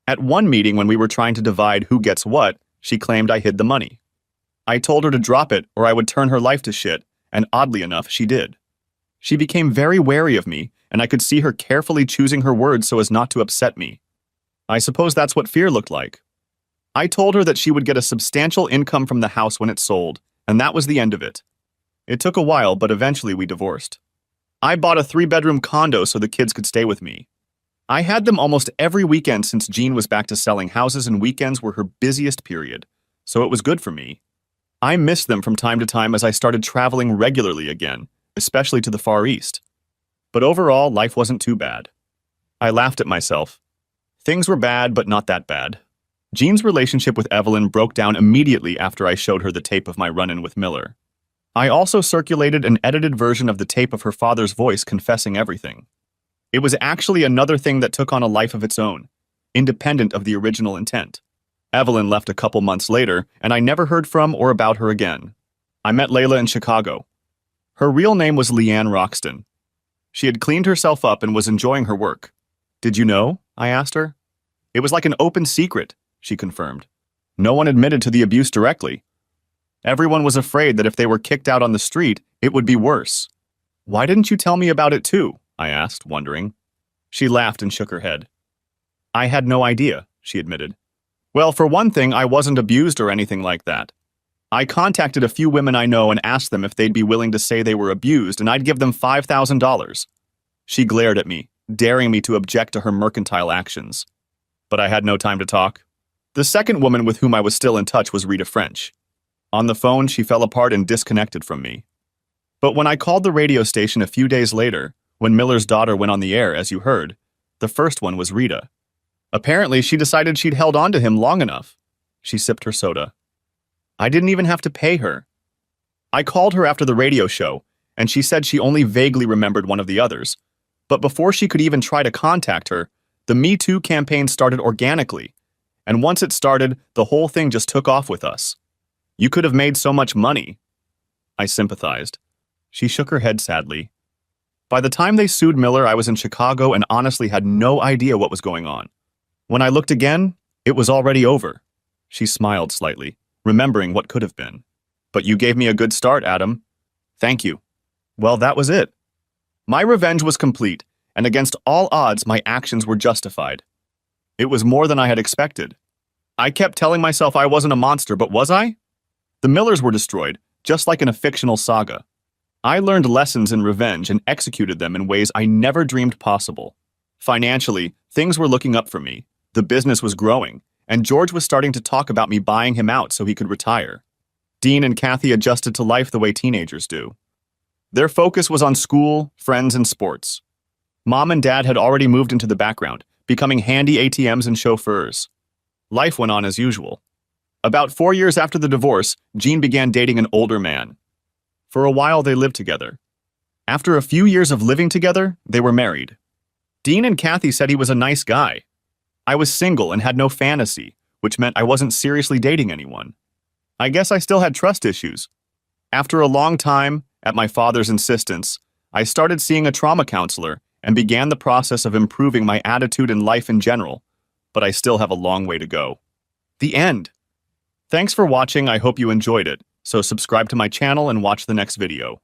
At one meeting when we were trying to divide who gets what, she claimed I hid the money. I told her to drop it or I would turn her life to shit, and oddly enough, she did. She became very wary of me, and I could see her carefully choosing her words so as not to upset me. I suppose that's what fear looked like. I told her that she would get a substantial income from the house when it sold, and that was the end of it. It took a while, but eventually we divorced. I bought a 3-bedroom condo so the kids could stay with me. I had them almost every weekend since Jean was back to selling houses, and weekends were her busiest period, so it was good for me. I missed them from time to time as I started traveling regularly again, especially to the Far East. But overall, life wasn't too bad. I laughed at myself. Things were bad, but not that bad. Jean's relationship with Evelyn broke down immediately after I showed her the tape of my run-in with Miller. I also circulated an edited version of the tape of her father's voice confessing everything. It was actually another thing that took on a life of its own, independent of the original intent. Evelyn left a couple months later, and I never heard from or about her again. I met Layla in Chicago. Her real name was Leanne Roxton. She had cleaned herself up and was enjoying her work. Did you know? I asked her. It was like an open secret, she confirmed. No one admitted to the abuse directly. Everyone was afraid that if they were kicked out on the street, it would be worse. Why didn't you tell me about it too? I asked, wondering. She laughed and shook her head. I had no idea, she admitted. Well, for one thing, I wasn't abused or anything like that. I contacted a few women I know and asked them if they'd be willing to say they were abused, and I'd give them $5,000. She glared at me, daring me to object to her mercantile actions. But I had no time to talk. The second woman with whom I was still in touch was Rita French. On the phone, she fell apart and disconnected from me. But when I called the radio station a few days later, when Miller's daughter went on the air, as you heard, the first one was Rita. Apparently, she decided she'd held on to him long enough. She sipped her soda. I didn't even have to pay her. I called her after the radio show, and she said she only vaguely remembered one of the others. But before she could even try to contact her, the Me Too campaign started organically. And once it started, the whole thing just took off with us. You could have made so much money. I sympathized. She shook her head sadly. By the time they sued Miller, I was in Chicago and honestly had no idea what was going on. When I looked again, it was already over. She smiled slightly, remembering what could have been. But you gave me a good start, Adam. Thank you. Well, that was it. My revenge was complete, and against all odds, my actions were justified. It was more than I had expected. I kept telling myself I wasn't a monster, but was I? The Millers were destroyed, just like in a fictional saga. I learned lessons in revenge and executed them in ways I never dreamed possible. Financially, things were looking up for me. The business was growing, and George was starting to talk about me buying him out so he could retire. Dean and Kathy adjusted to life the way teenagers do. Their focus was on school, friends, and sports. Mom and Dad had already moved into the background, becoming handy ATMs and chauffeurs. Life went on as usual. About 4 years after the divorce, Jean began dating an older man. For a while, they lived together. After a few years of living together, they were married. Dean and Kathy said he was a nice guy. I was single and had no fantasy, which meant I wasn't seriously dating anyone. I guess I still had trust issues. After a long time, at my father's insistence, I started seeing a trauma counselor and began the process of improving my attitude and life in general, but I still have a long way to go. The end. Thanks for watching. I hope you enjoyed it. So subscribe to my channel and watch the next video.